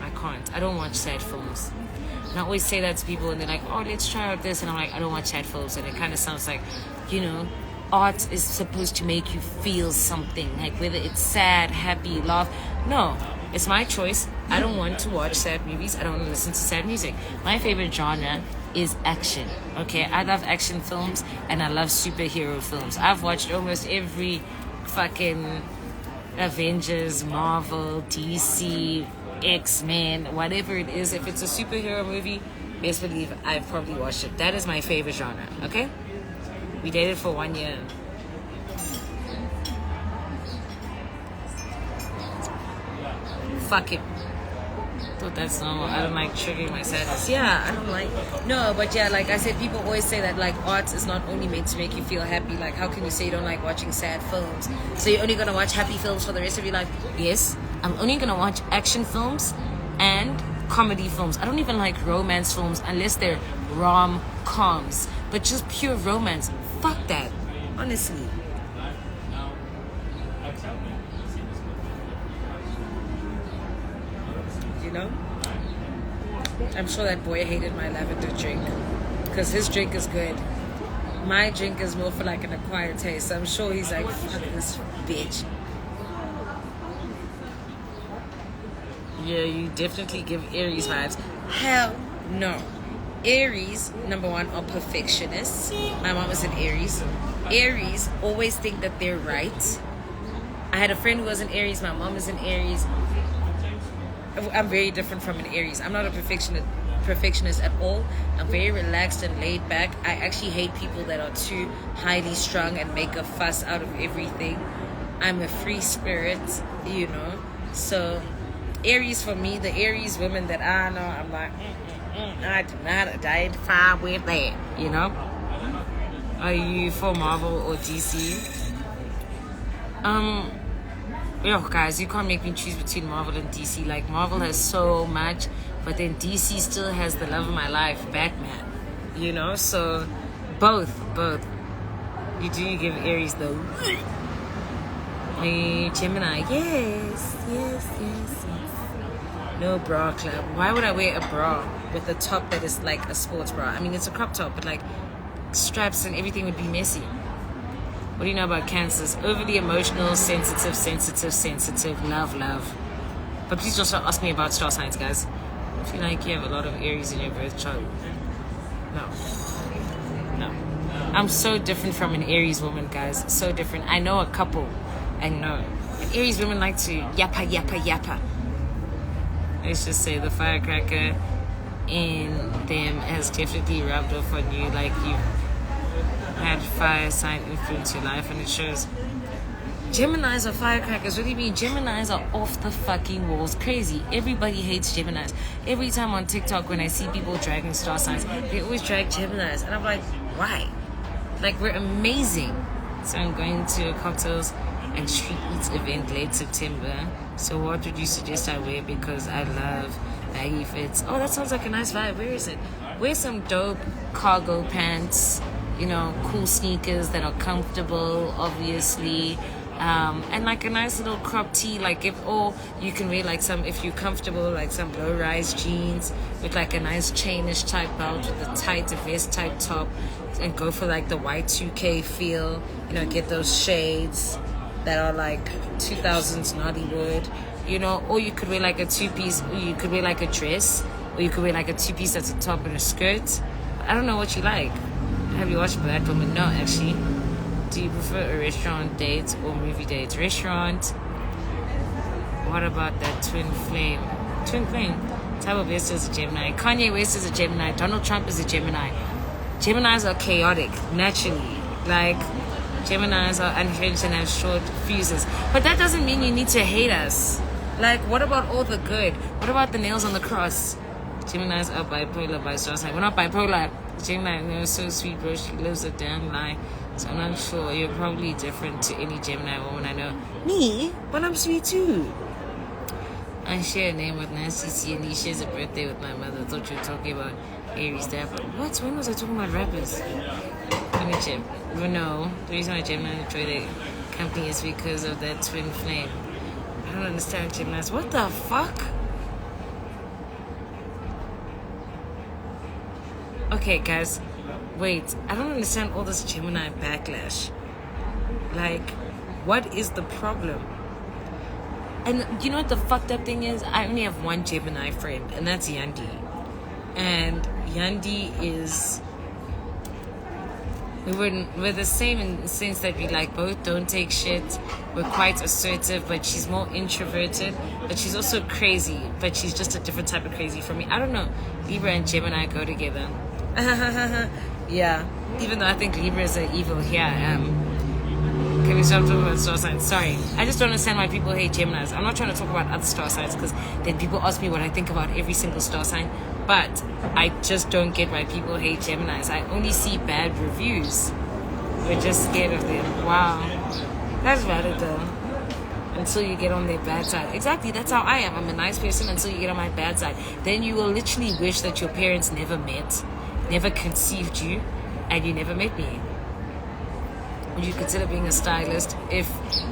[SPEAKER 1] I can't. I don't watch sad films. And I always say that to people and they're like, oh, let's try out this. And I'm like, I don't watch sad films. And it kind of sounds like, you know, art is supposed to make you feel something. Like, whether it's sad, happy, laugh. No. It's my choice. I don't want to watch sad movies. I don't want to listen to sad music. My favorite genre is action. Okay, I love action films and I love superhero films. I've watched almost every fucking Avengers, Marvel, DC, X-Men, whatever it is. If it's a superhero movie, best believe I've probably watched it. That is my favorite genre. Okay, we dated for 1 year. Fuck it. Thought that's normal. I don't like triggering my sadness. Yeah, I don't like. No, but yeah, like I said, people always say that like art is not only meant to make you feel happy. Like, how can you say you don't like watching sad films? So you're only gonna watch happy films for the rest of your life? Yes, I'm only gonna watch action films and comedy films. I don't even like romance films unless they're rom-coms. But just pure romance, fuck that. Honestly. You know, I'm sure that boy hated my lavender drink because his drink is good. My drink is more for like an acquired taste. So I'm sure he's like, fuck this bitch. Yeah, you definitely give Aries vibes. Hell no. Aries, number one, are perfectionists. My mom is an Aries. Aries always think that they're right. I had a friend who was an Aries. My mom is an Aries. I'm very different from an Aries. I'm not a perfectionist at all. I'm very relaxed and laid back. I actually hate people that are too highly strung and make a fuss out of everything. I'm a free spirit, you know. So Aries for me, the Aries women that I know, I'm like, I do not identify with that, you know. Are you for Marvel or DC? Yo, guys, you can't make me choose between Marvel and DC. Like, Marvel has so much, but then DC still has the love of my life, Batman. You know, so both. You do give Aries the Gemini, yes. No bra club. Why would I wear a bra with a top that is like a sports bra? I mean, it's a crop top, but like straps and everything would be messy. What do you know about Cancers? Overly emotional, sensitive, love. But please don't start asking me about star signs, guys. I feel like you have a lot of Aries in your birth chart. No. I'm so different from an Aries woman, guys. So different. I know a couple. I know. But Aries women like to yappa. Let's just say the firecracker in them has definitely rubbed off on you, like you had fire sign influence your life, and it shows. Geminis are firecrackers. What do you mean? Geminis are off the fucking walls. Crazy. Everybody hates Geminis. Every time on TikTok when I see people dragging star signs, they always drag Geminis. And I'm like, why? Like, we're amazing. So I'm going to a cocktails and street eats event late September. So what would you suggest I wear? Because I love baggy fits. Oh, that sounds like a nice vibe. Where is it? Wear some dope cargo pants. You know, cool sneakers that are comfortable, obviously, and like a nice little crop tee. Like you can wear like some, if you're comfortable, like some low-rise jeans with like a nice chainish type belt with a tight vest type top, and go for like the Y2K feel. You know, get those shades that are like 2000s Nollywood. You know, or you could wear like a two-piece, or you could wear like a dress, or you could wear like a two-piece that's a top and a skirt. I don't know what you like. Have you watched Black Woman? No, actually. Do you prefer a restaurant date or movie date? Restaurant. What about that twin flame? Twin flame. Tyler West is a Gemini. Kanye West is a Gemini. Donald Trump is a Gemini. Geminis are chaotic, naturally. Like, Geminis are unhinged and have short fuses. But that doesn't mean you need to hate us. Like, what about all the good? What about the nails on the cross? Geminis are bipolar by star sign. We're not bipolar. Gemini, they're so sweet, bro. She lives a damn lie. So I'm not sure. You're probably different to any Gemini woman I know. Me? But I'm sweet too. I share a name with Nancy C, and he shares a birthday with my mother. Thought you were talking about Aries there. What? When was I talking about rappers? Let me check. No. The reason why Gemini enjoy the company is because of that twin flame. I don't understand Geminis. What the fuck? Okay, guys, wait. I don't understand all this Gemini backlash. Like, what is the problem? And you know what the fucked up thing is? I only have one Gemini friend, and that's Yandi. And Yandi is... We're the same in the sense that we like both don't take shit. We're quite assertive, but she's more introverted. But she's also crazy, but she's just a different type of crazy from me. I don't know. Libra and Gemini go together. Yeah, even though I think Libras are evil, here I am. Can we stop talking about star signs? Sorry, I just don't understand why people hate Geminis. I'm not trying to talk about other star signs because then people ask me what I think about every single star sign. But I just don't get why people hate Geminis. I only see bad reviews. We're just scared of them. Wow, that's valid though. Until you get on their bad side. Exactly, that's how I am. I'm a nice person until you get on my bad side. Then you will literally wish that your parents never met, never conceived you, and you never met me. Would you consider being a stylist if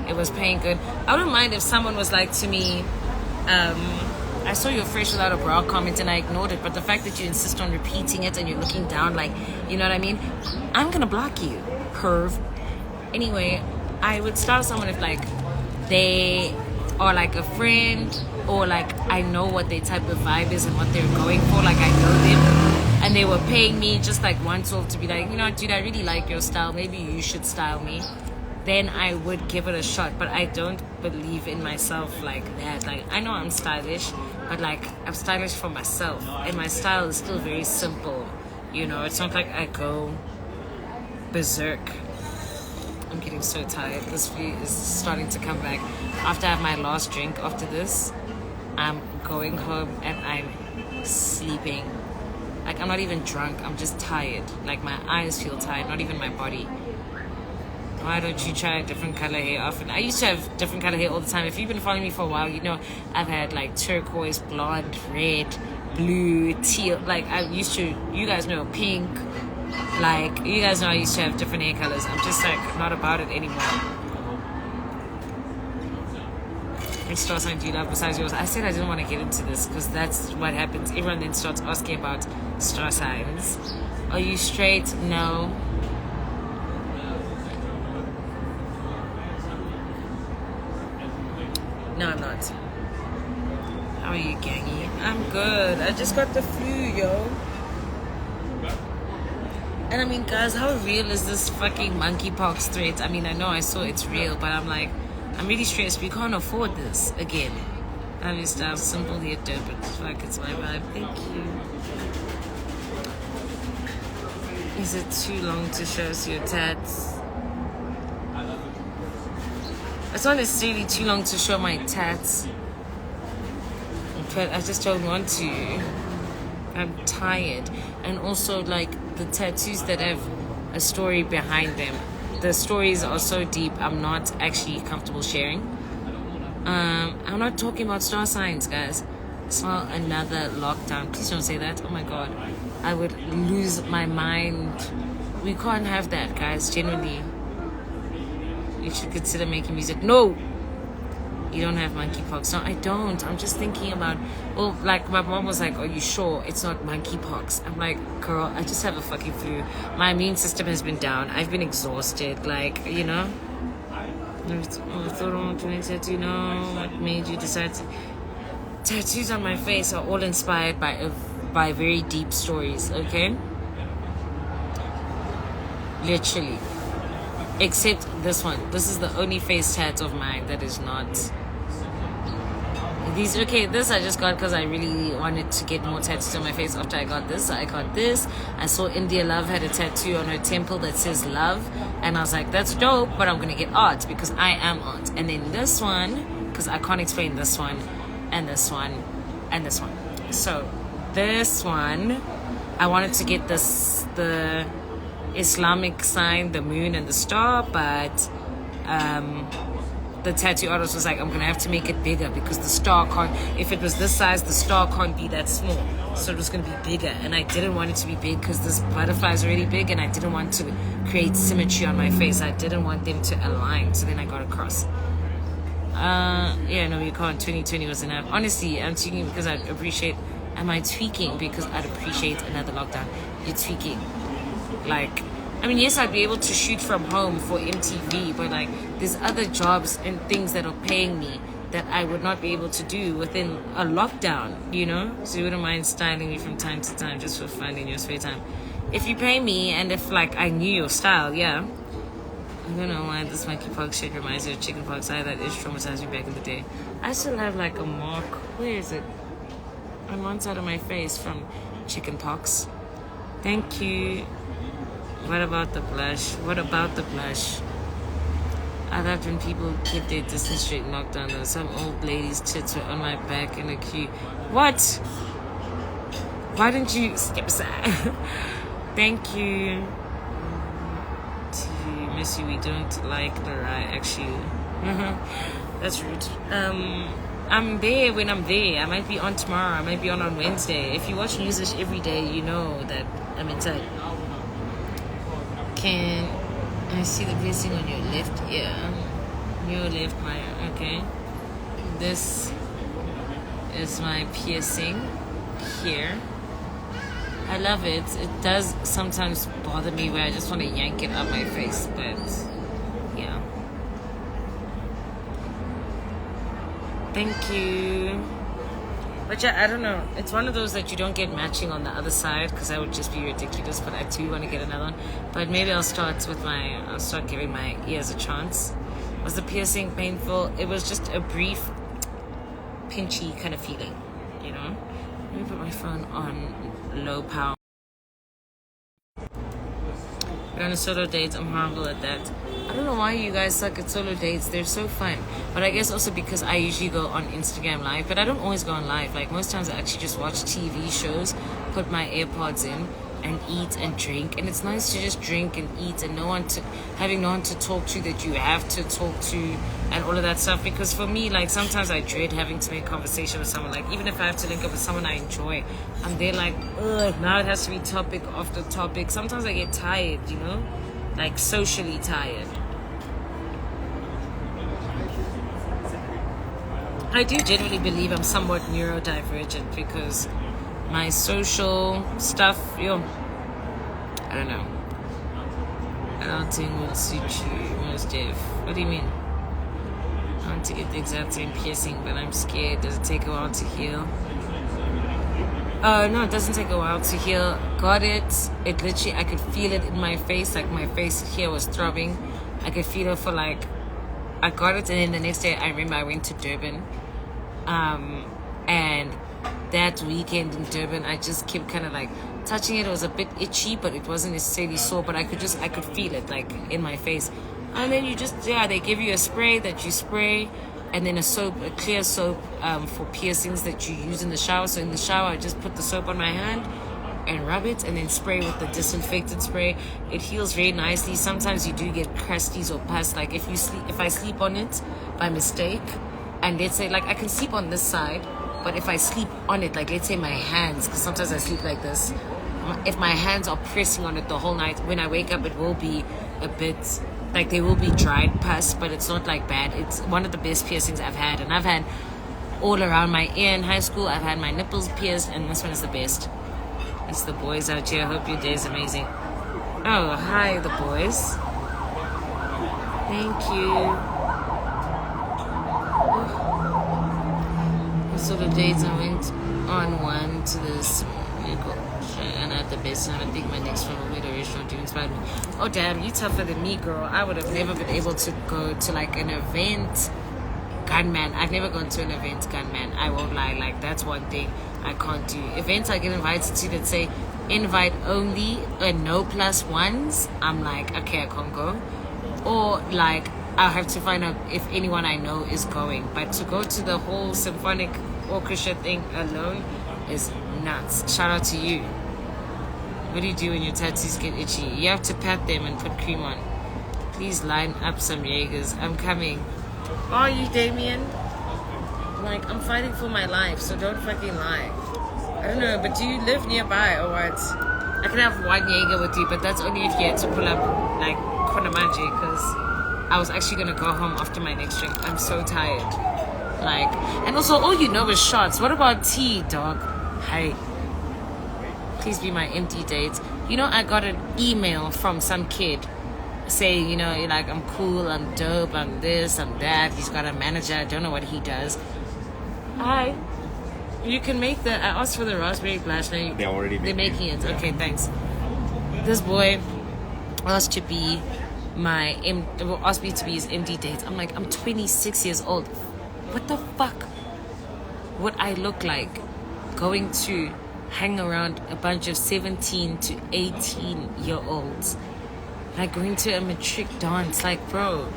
[SPEAKER 1] it was paying good? I wouldn't mind if someone was like to me, I saw your fresh without a bra comment and I ignored it, but the fact that you insist on repeating it and you're looking down like, you know what I mean? I'm gonna block you, perv. Anyway, I would style someone if like they are like a friend or like I know what their type of vibe is and what they're going for, like I know them, and they were paying me just like once off to be like, you know, dude, I really like your style, maybe you should style me, then I would give it a shot. But I don't believe in myself like that. Like I know I'm stylish, but like I'm stylish for myself, and my style is still very simple, you know. It's not like I go berserk. I'm getting so tired. This flu is starting to come back. After I have my last drink after this, I'm going home and I'm sleeping. Like I'm not even drunk, I'm just tired. Like my eyes feel tired, not even my body. Why don't you try a different color hair often? I used to have different color hair all the time. If you've been following me for a while, you know I've had like turquoise, blonde, red, blue, teal. Like I used to, you guys know, pink. Like you guys know I used to have different hair colors. I'm just like not about it anymore. Which star sign do you love besides yours? I said I didn't want to get into this because that's what happens. Everyone then starts asking about star signs. Are you straight? No. No, I'm not. How are you, gangy? I'm good. I just got the flu, yo. And I mean, guys, how real is this fucking monkeypox threat? I mean, I know I saw it's real, but I'm like, I'm really stressed. We can't afford this again. I mean, style simple yet dope, but fuck, it's my vibe. Thank you. Is it too long to show us your tats? It's not necessarily too long to show my tats, but I just don't want to. I'm tired. And also, like, the tattoos that have a story behind them, the stories are so deep, I'm not actually comfortable sharing. I'm not talking about star signs, guys. It's not another lockdown. Please don't say that. Oh my god, I would lose my mind. We can't have that, guys. Genuinely, you should consider making music. No, you don't have monkeypox. No, I don't. I'm just thinking about, well, like my mom was like, are you sure it's not monkeypox? I'm like, girl, I just have a fucking flu. My immune system has been down. I've been exhausted. Like, you know. I thought I want to tattoo. No, what made you decide to? Tattoos on my face are all inspired by very deep stories. Okay. Literally. Except this one. This is the only face tat of mine that is not. These, okay, this I just got because I really wanted to get more tattoos on my face after I got this. I got this. I saw India Love had a tattoo on her temple that says love. And I was like, that's dope, but I'm going to get art because I am art. And then this one, because I can't explain this one, and this one, and this one. So this one, I wanted to get this, the Islamic sign, the moon and the star, but the tattoo artist was like, I'm gonna have to make it bigger because the star can't, if it was this size, the star can't be that small, so it was gonna be bigger. And I didn't want it to be big because this butterfly is already big, and I didn't want to create symmetry on my face. I didn't want them to align, so then I got a cross. Yeah, no, you can't. 2020 was enough. Honestly, I'm tweaking because I appreciate. Am I tweaking because I'd appreciate another lockdown? You're tweaking. Like, I mean, yes, I'd be able to shoot from home for MTV, but like, there's other jobs and things that are paying me that I would not be able to do within a lockdown, you know? So you wouldn't mind styling me from time to time just for fun in your spare time. If you pay me and if like I knew your style, yeah. I don't know why this monkeypox shit reminds me of chickenpox. I that is traumatized me back in the day. I still have like a mark. Where is it? On one side of my face from chickenpox. Thank you. What about the blush? What about the blush? I loved when people kept their distance straight knocked down. Though. Some old lady's tits were on my back in a queue. What? Why didn't you skip aside? Thank you. To miss you, we don't like the ride, actually. That's rude. I'm there when I'm there. I might be on tomorrow. I might be on Wednesday. If you watch News every day, you know that I'm inside. Can I see the piercing on your left ear? Your left ear, okay. This is my piercing here. I love it. It does sometimes bother me where I just want to yank it up my face, but yeah. Thank you. But yeah, I don't know. It's one of those that you don't get matching on the other side because that would just be ridiculous. But I do want to get another one. But maybe I'll start giving my ears a chance. Was the piercing painful? It was just a brief, pinchy kind of feeling, you know. Let me put my phone on low power. We're on a solo date. I'm horrible at that. I don't know why you guys suck at solo dates. They're so fun. But I guess also because I usually go on Instagram live. But I don't always go on live. Like most times I actually just watch TV shows, put my AirPods in, and eat and drink. And it's nice to just drink and eat and having no one to talk to that you have to talk to and all of that stuff. Because for me, like sometimes I dread having to make conversation with someone. Like even if I have to link up with someone I enjoy, I'm there like, ugh, now it has to be topic after topic. Sometimes I get tired, you know? Like socially tired. I do genuinely believe I'm somewhat neurodivergent because my social stuff, I don't know. I don't think will suit you most if. What do you mean? I want to get the exact same piercing, but I'm scared. Does it take a while to heal? No, it doesn't take a while to heal. Got it. It literally, I could feel it in my face. Like my face here was throbbing. I could feel it for like, I got it, and then the next day I remember I went to Durban. And that weekend in Durban, I just kept kind of like touching it. It was a bit itchy, but it wasn't necessarily sore, but I could feel it like in my face. And then they give you a spray that you spray, and then a clear soap for piercings that you use in the shower. So in the shower, I just put the soap on my hand and rub it, and then spray with the disinfectant spray. It heals very nicely. Sometimes you do get crusties or pus. Like if I sleep on it by mistake, and let's say like I can sleep on this side, but if I sleep on it, like let's say my hands, because sometimes I sleep like this, if my hands are pressing on it the whole night, when I wake up it will be a bit like they will be dried pus, but it's not like bad. It's one of the best piercings I've had, and I've had all around my ear in high school. I've had my nipples pierced, and this one is the best. It's the boys out here. Hope your day is amazing. Oh, hi the boys. Thank you. So the dates I went on one to this vehicle and at the best time. I think my next one will be the restaurant. You inspired me. Oh damn, you tougher than me, girl. I would have never been able to go to like an event gunman. I've never gone to an event gunman. I won't lie. Like that's one thing I can't do. Events I get invited to that say invite only and no plus ones, I'm like, okay, I can't go. Or like I'll have to find out if anyone I know is going. But to go to the whole symphonic orchestra thing alone is nuts. Shout out to you. What do you do when your tattoos get itchy? You have to pat them and put cream on. Please line up some Jaegers. I'm coming. Are you, Damien? Like, I'm fighting for my life, so don't fucking lie. I don't know, but do you live nearby or what? I can have one Jaeger with you, but that's only if you had to pull up, like, Konamaji, because I was actually going to go home after my next drink. I'm so tired. Like, and also, all you know is shots. What about tea, dog? Hi. Please be my empty date. You know, I got an email from some kid saying, you know, like, I'm cool, I'm dope, I'm this, I'm that. He's got a manager. I don't know what he does. Hi. You can make I asked for the raspberry blast. Now they're making it. Okay, thanks. This boy asked to be asked me to be his empty date. I'm like, I'm 26 years old. What the fuck would I look like going to hang around a bunch of 17 to 18 year olds? Like going to a matric dance. Like, bro,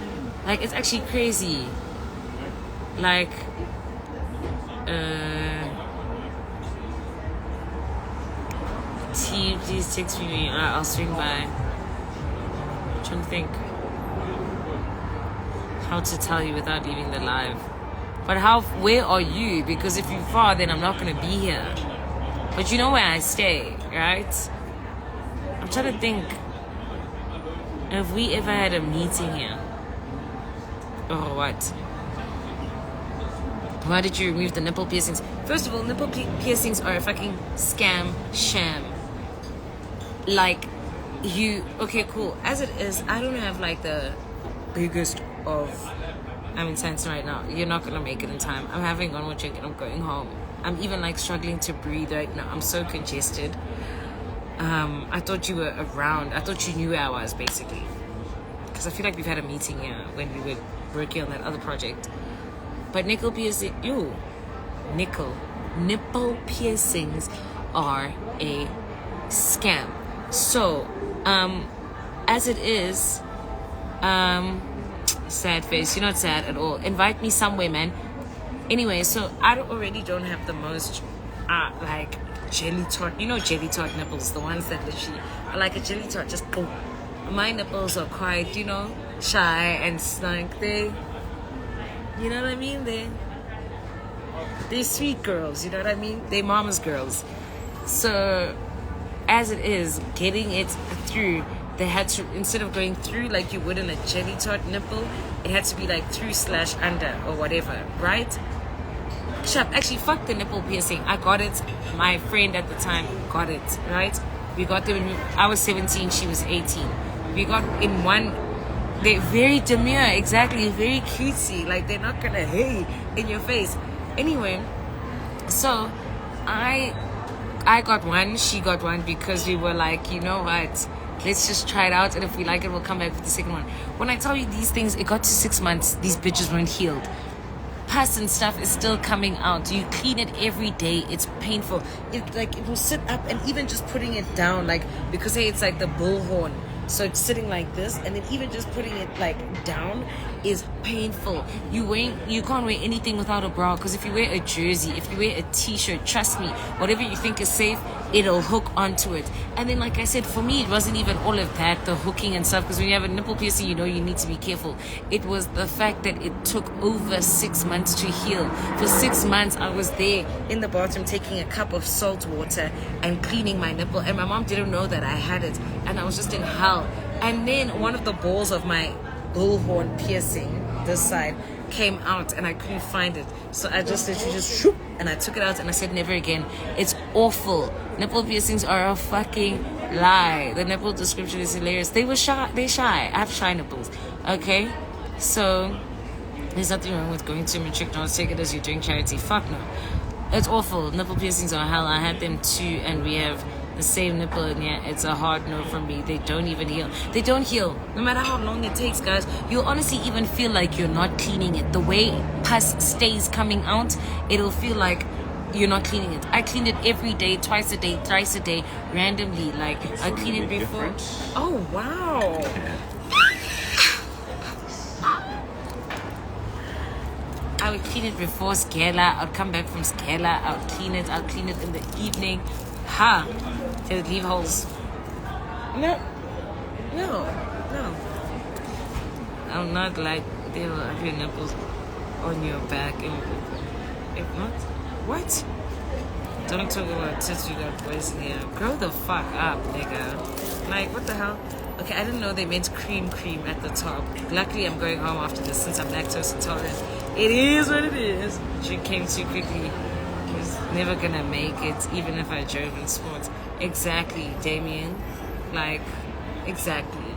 [SPEAKER 1] like it's actually crazy. Like, T, please text me. I'll swing by. I'm trying to think how to tell you without leaving the live. But where are you? Because if you're far, then I'm not going to be here. But you know where I stay, right? I'm trying to think. Have we ever had a meeting here? Or what? Why did you remove the nipple piercings? First of all, nipple piercings are a fucking scam sham. Like, okay, cool. As it is, I don't have like the biggest of... I'm in Sanson right now. You're not gonna make it in time. I'm having one more drink and I'm going home. I'm even like struggling to breathe right now. I'm so congested. I thought you were around. I thought you knew where I was, basically. Because I feel like we've had a meeting here when we were working on that other project. But nipple piercings are a scam. So, as it is, sad face, you're not sad at all. Invite me somewhere, man. Anyway, so I already don't have the most, like, jelly tot. You know jelly tot nipples, the ones that literally are like a jelly tot, just boom. My nipples are quite, shy and snug. You know what I mean? They're sweet girls, you know what I mean? They're mama's girls. So, as it is, getting it through, they had to, instead of going through like you would in a jelly tot nipple, it had to be like through/under or whatever, right? Actually, fuck the nipple piercing. I got it. My friend at the time got it, right? We got them when I was 17, she was 18. We got in one. They're very demure, exactly, very cutesy. Like, they're not gonna, hey, in your face. Anyway, so I got one, she got one, because we were like, you know what? Let's just try it out, and if we like it, we'll come back with the second one. When I tell you these things, it got to 6 months. These bitches weren't healed. Pus and stuff is still coming out. You clean it every day. It's painful. It will sit up, and even just putting it down, like, because hey, it's like the bullhorn. So it's sitting like this, and then even just putting it like down is painful. You can't wear anything without a bra, because if you wear a jersey, if you wear a t-shirt, trust me, whatever you think is safe, it'll hook onto it. And then, like I said, for me, it wasn't even all of that, the hooking and stuff, because when you have a nipple piercing, you need to be careful. It was the fact that it took over 6 months to heal. For 6 months, I was there in the bathroom taking a cup of salt water and cleaning my nipple, and my mom didn't know that I had it, and I was just in hell. And then one of the balls of my bullhorn piercing, this side, came out, and I couldn't find it. So I just literally shoop, and I took it out, and I said never again. It's awful. Nipple piercings are a fucking lie. The nipple description is hilarious. They're shy. I have shy nipples. Okay? So there's nothing wrong with going to a matric. Don't take it as you're doing charity. Fuck no. It's awful. Nipple piercings are hell. I had them too, and we have the same nipple, and yeah, it's a hard no from me. They don't even heal. They don't heal. No matter how long it takes, guys, you'll honestly even feel like you're not cleaning it. The way pus stays coming out, it'll feel like you're not cleaning it. I clean it every day, twice a day, thrice a day, randomly. Like, I clean it before.
[SPEAKER 2] Different.
[SPEAKER 1] Oh, wow. I would clean it before Scala. I'd come back from Scala. I would clean it. I'll clean it in the evening. Ha! Did it leave holes? No. I'm not like they will have your nipples on your back, and if not, what? Don't talk about tits. You got boys in here. Grow the fuck up, nigga. Like, what the hell? Okay, I didn't know they meant cream at the top. Luckily, I'm going home after this since I'm lactose intolerant. It is what it is. She came too quickly. Was never gonna make it, even if I drove in sports. Exactly, Damien. Like, exactly.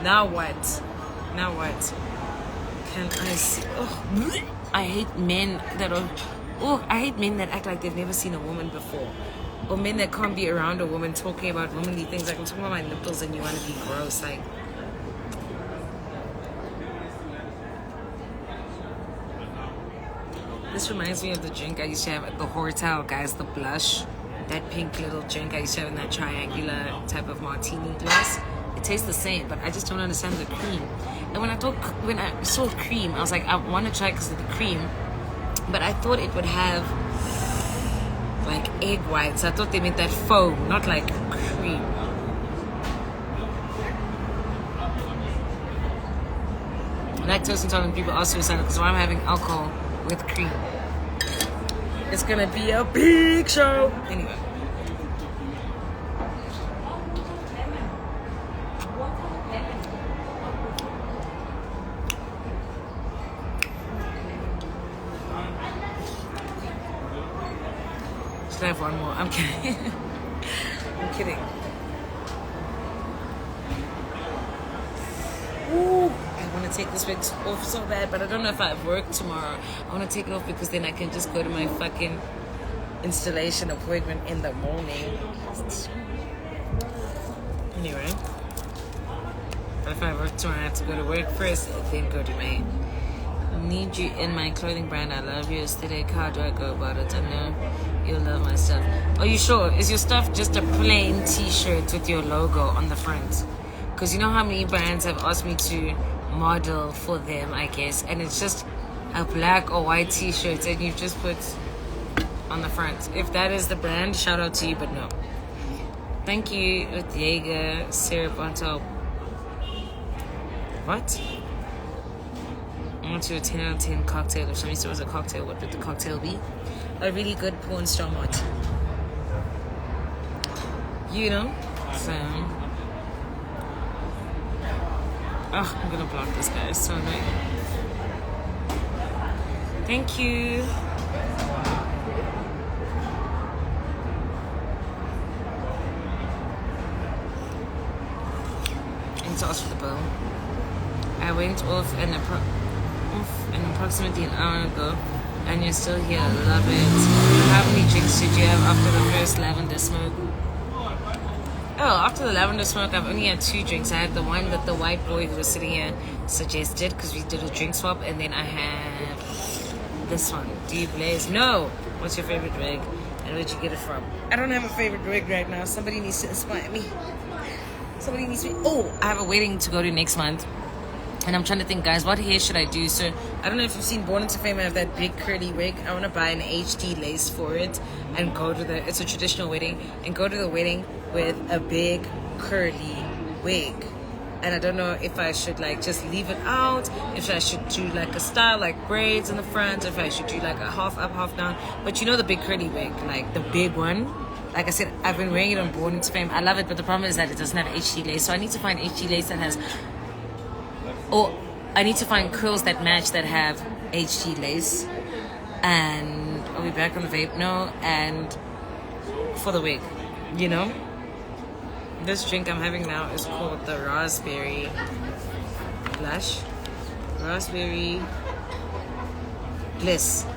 [SPEAKER 1] Now what? Can I see? Oh, I hate men that are. Oh, I hate men that act like they've never seen a woman before, or men that can't be around a woman talking about womanly things. Like, I'm talking about my nipples, and you want to be gross, like. This reminds me of the drink I used to have at the hotel, guys, the blush. That pink little drink I used to have in that triangular type of martini glass. It tastes the same, but I just don't understand the cream. And when I saw cream, I was like, I want to try it because of the cream. But I thought it would have, like, egg whites. I thought they meant that foam, not like cream. Lactose intolerant people are suicidal because I'm having alcohol with cream. It's gonna be a big show. Anyway. Should I have one more? I'm kidding. I'm kidding. Ooh. I want to take this wig off so bad, but I don't know if I have work tomorrow. I want to take it off because then I can just go to my fucking installation appointment in the morning. Anyway, but if I work tomorrow, I have to go to work first, then go to my. Need you in my clothing brand. I love your aesthetic. How do I go about it? I know you'll love my stuff. Are you sure? Is your stuff just a plain t-shirt with your logo on the front? Because you know how many brands have asked me to model for them, I guess, and it's just a black or white t-shirt and you just put on the front. If that is the brand, shout out to you, but no. Thank you with Jaeger syrup on top. What? I want to a 10 out of 10 cocktail. If Shamiso was a cocktail, what would the cocktail be? A really good porn star mod. You know? So... Oh, I'm gonna block this guy. It's so annoying. Thank you. I need to ask for the bill. I went off an approximately an hour ago, and you're still here. Love it. How many drinks did you have after the first lavender smoke? Oh, after the lavender smoke, I've only had 2 drinks. I had the one that the white boy who was sitting here suggested because we did a drink swap, and then I had this one. Do you blaze? No. What's your favorite wig, and where'd you get it from? I don't have a favorite wig right now. Somebody needs to inspire me. Somebody needs to. Oh, I have a wedding to go to next month. And I'm trying to think, guys, what hair should I do? So, I don't know if you've seen Born Into Fame. I have that big curly wig. I want to buy an HD lace for it and go to the... It's a traditional wedding. And go to the wedding with a big curly wig. And I don't know if I should, like, just leave it out. If I should do, like, a style, like braids in the front. If I should do, like, a half up, half down. But you know the big curly wig, like, the big one? Like I said, I've been wearing it on Born Into Fame. I love it, but the problem is that it doesn't have HD lace. So I need to find HD lace that has... Or I need to find curls that match that have HD lace. And are we back on the vape? No. And for the wig, you know? This drink I'm having now is called the Raspberry Blush. Raspberry Bliss.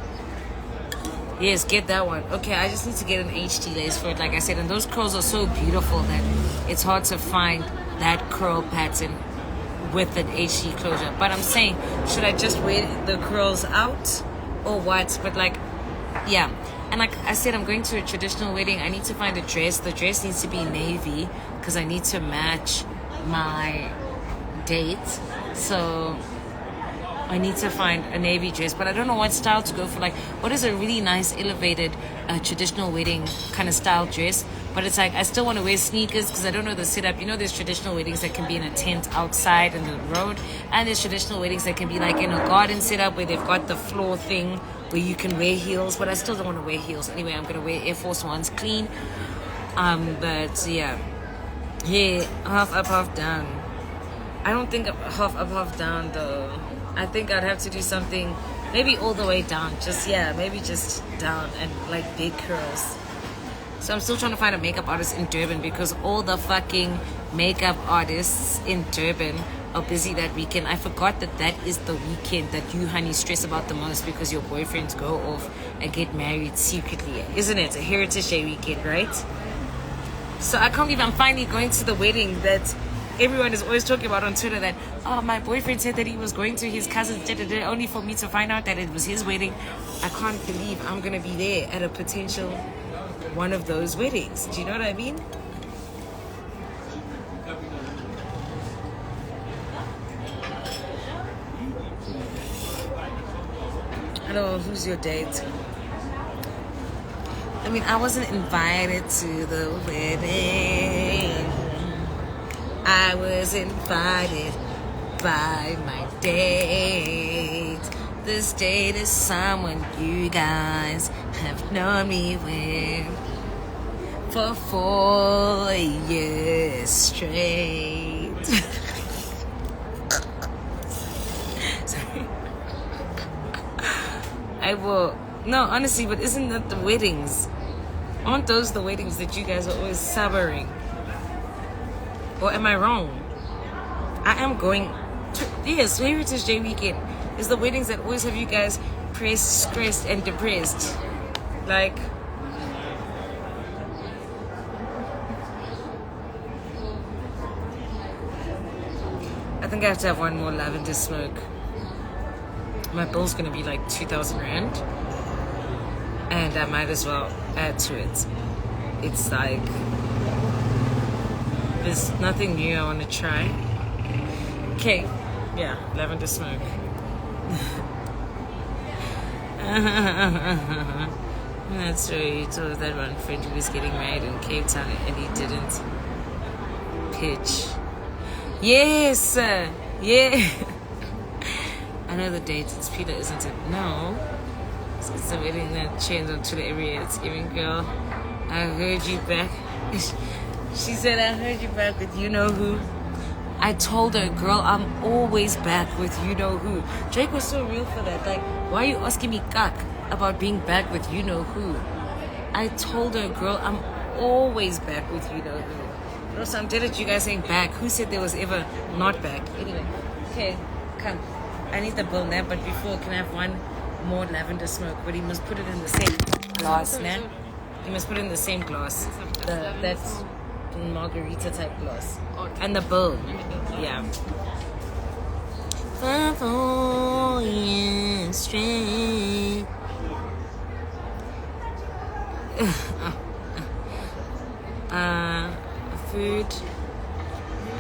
[SPEAKER 1] Yes, get that one. Okay, I just need to get an HD lace for it, like I said. And those curls are so beautiful that it's hard to find that curl pattern with an HD closure. But I'm saying, should I just wear the curls out or what? But like, yeah. And like I said, I'm going to a traditional wedding. I need to find a dress. The dress needs to be navy because I need to match my date. So I need to find a navy dress, but I don't know what style to go for. Like, what is a really nice elevated traditional wedding kind of style dress? But it's like I still want to wear sneakers because I don't know the setup. You know, there's traditional weddings that can be in a tent outside in the road, and there's traditional weddings that can be like in a garden setup where they've got the floor thing where you can wear heels. But I still don't want to wear heels. Anyway, I'm gonna wear Air Force Ones clean. But yeah, half up, half down. I don't think half up, half down though. I think I'd have to do something maybe all the way down. Maybe just down and like big curls. So I'm still trying to find a makeup artist in Durban because all the fucking makeup artists in Durban are busy that weekend. I forgot that is the weekend that you, honey, stress about the most because your boyfriends go off and get married secretly. Isn't it? A Heritage Day weekend, right? So I can't believe I'm finally going to the wedding that everyone is always talking about on Twitter, that, oh, my boyfriend said that he was going to his cousin's, only for me to find out that it was his wedding. I can't believe I'm going to be there at a potential one of those weddings. Do you know what I mean? Hello, who's your date? I mean, I wasn't invited to the wedding. I was invited by my date. This date is someone you guys have known me with for 4 years straight. Sorry. I will. No, honestly, but isn't that the weddings? Aren't those the weddings that you guys are always subbering? Or am I wrong? I am going to, yes, Heritage Day weekend is the weddings that always have you guys pressed, stressed, and depressed. Like, think I have to have one more lavender smoke. My bill's gonna be like 2,000 rand, and I might as well add to it. It's like there's nothing new I want to try. Okay, yeah, lavender smoke. That's right. You told that one friend who was getting married in Cape Town and he didn't pitch. Yes, yeah. I know the date. It's Peter, isn't it? No. It's the wedding that changed on Twitter every year. It's giving girl. I heard you back. She said, I heard you back with you know who. I told her, girl, I'm always back with you know who. Drake was so real for that. Like, why are you asking me kak about being back with you know who? I told her, girl, I'm always back with you know who. Also, I'm dead at you guys saying back. Who said there was ever not back? Anyway, okay, come. I need the bill now, but before, can I have one more lavender smoke? But he must put it in the same glass, now. You must put it in the same glass. That's margarita type glass. And the bowl. Yeah. Straight. Food.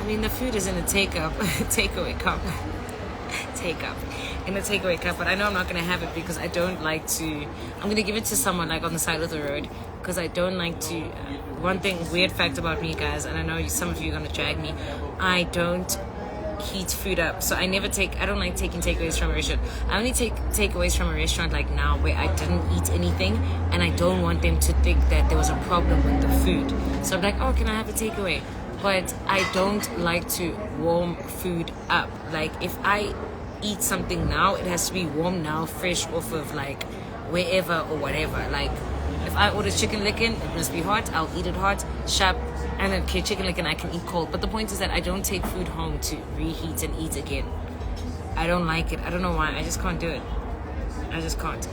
[SPEAKER 1] I mean, the food is in a takeaway cup. In a takeaway cup, but I know I'm not gonna have it because I don't like to. I'm gonna give it to someone like on the side of the road because I don't like to. One thing, weird fact about me, guys, and I know some of you are gonna drag me. I don't heat food up, so I don't like taking takeaways from a restaurant. I only take takeaways from a restaurant like now where I didn't eat anything, and I don't want them to think that there was a problem with the food. So I'm like, oh, can I have a takeaway? But I don't like to warm food up. Like if I eat something now, it has to be warm now, fresh off of like wherever or whatever. Like if I order chicken licken, it must be hot. I'll eat it hot, sharp, and then okay, chicken licken I can eat cold. But the point is that I don't take food home to reheat and eat again. I don't like it. I don't know why. I just can't do it. I just can't.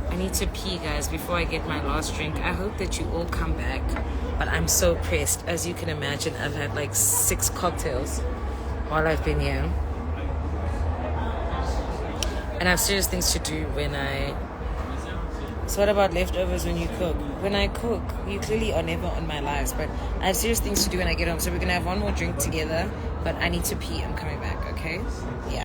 [SPEAKER 1] I need to pee, guys, before I get my last drink. I hope that you all come back, but I'm so pressed. As you can imagine, I've had like 6 cocktails while I've been here. And I have serious things to do when I... So what about leftovers when you cook? When I cook, you clearly are never on my lives, but I have serious things to do when I get home. So we're going to have one more drink together, but I need to pee. I'm coming back, okay? Yeah.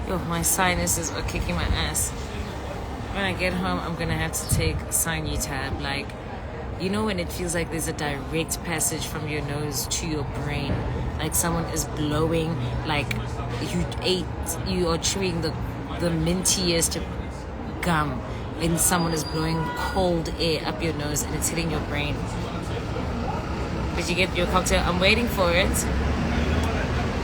[SPEAKER 1] Yo, my sinuses are kicking my ass. When I get home, I'm gonna have to take Sinutab. Like, you know when it feels like there's a direct passage from your nose to your brain? Like someone is blowing, like you are chewing the mintiest gum, and someone is blowing cold air up your nose and it's hitting your brain. Did you get your cocktail? I'm waiting for it.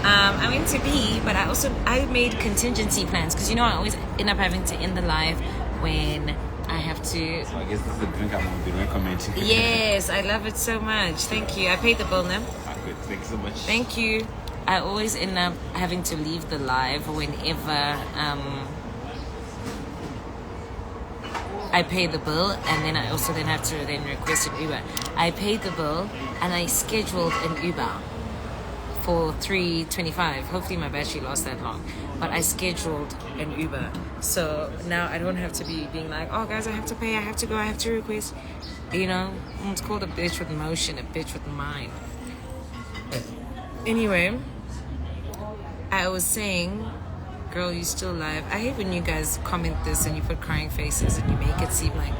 [SPEAKER 1] I'm in to pee, but I made contingency plans because I always end up having to end the live when I have to.
[SPEAKER 4] So I guess this is the drink I'm going to be recommending.
[SPEAKER 1] Yes, I love it so much. Thank you. I paid the bill now.
[SPEAKER 4] Good. Thank you so much.
[SPEAKER 1] Thank you. I always end up having to leave the live whenever I pay the bill, and then I also then have to request an Uber. I paid the bill and I scheduled an Uber for 3:25. Hopefully my battery lasts that long, but I scheduled an Uber, so now I don't have to be being like, oh guys, I have to pay, I have to go, I have to request. It's called a bitch with motion, a bitch with mind. Anyway, I was saying, girl, you still alive. I hate when you guys comment this and you put crying faces and you make it seem like,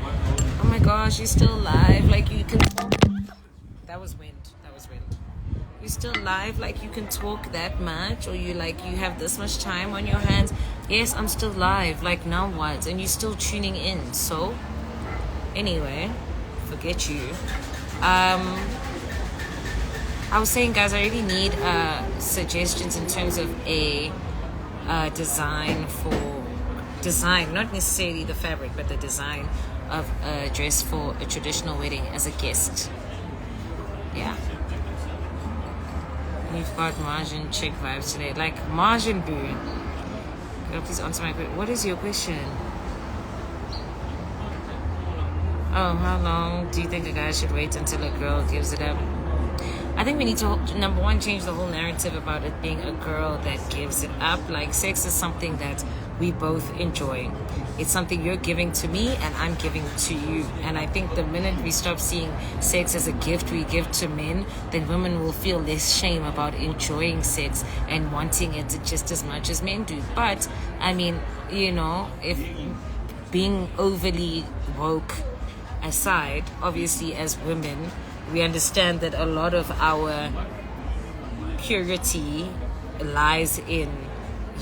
[SPEAKER 1] oh my gosh, you're still alive, like you can. That was wind. You're still alive, like you can talk that much, or you have this much time on your hands. Yes, I'm still live, like now what? And you're still tuning in. So anyway, forget you. I I was saying, guys, I really need suggestions in terms of a design, not necessarily the fabric, but the design of a dress for a traditional wedding as a guest. Yeah. We've got Margin chick vibes today. Like Margin boo. Girl, please answer my question. What is your question? Oh, how long do you think a guy should wait until a girl gives it up? I think we need to, number one, change the whole narrative about it being a girl that gives it up. Like, sex is something that we both enjoy. It's something you're giving to me and I'm giving to you. And I think the minute we stop seeing sex as a gift we give to men, then women will feel less shame about enjoying sex and wanting it just as much as men do. But, I mean, you know, if being overly woke aside, obviously as women, we understand that a lot of our purity lies in,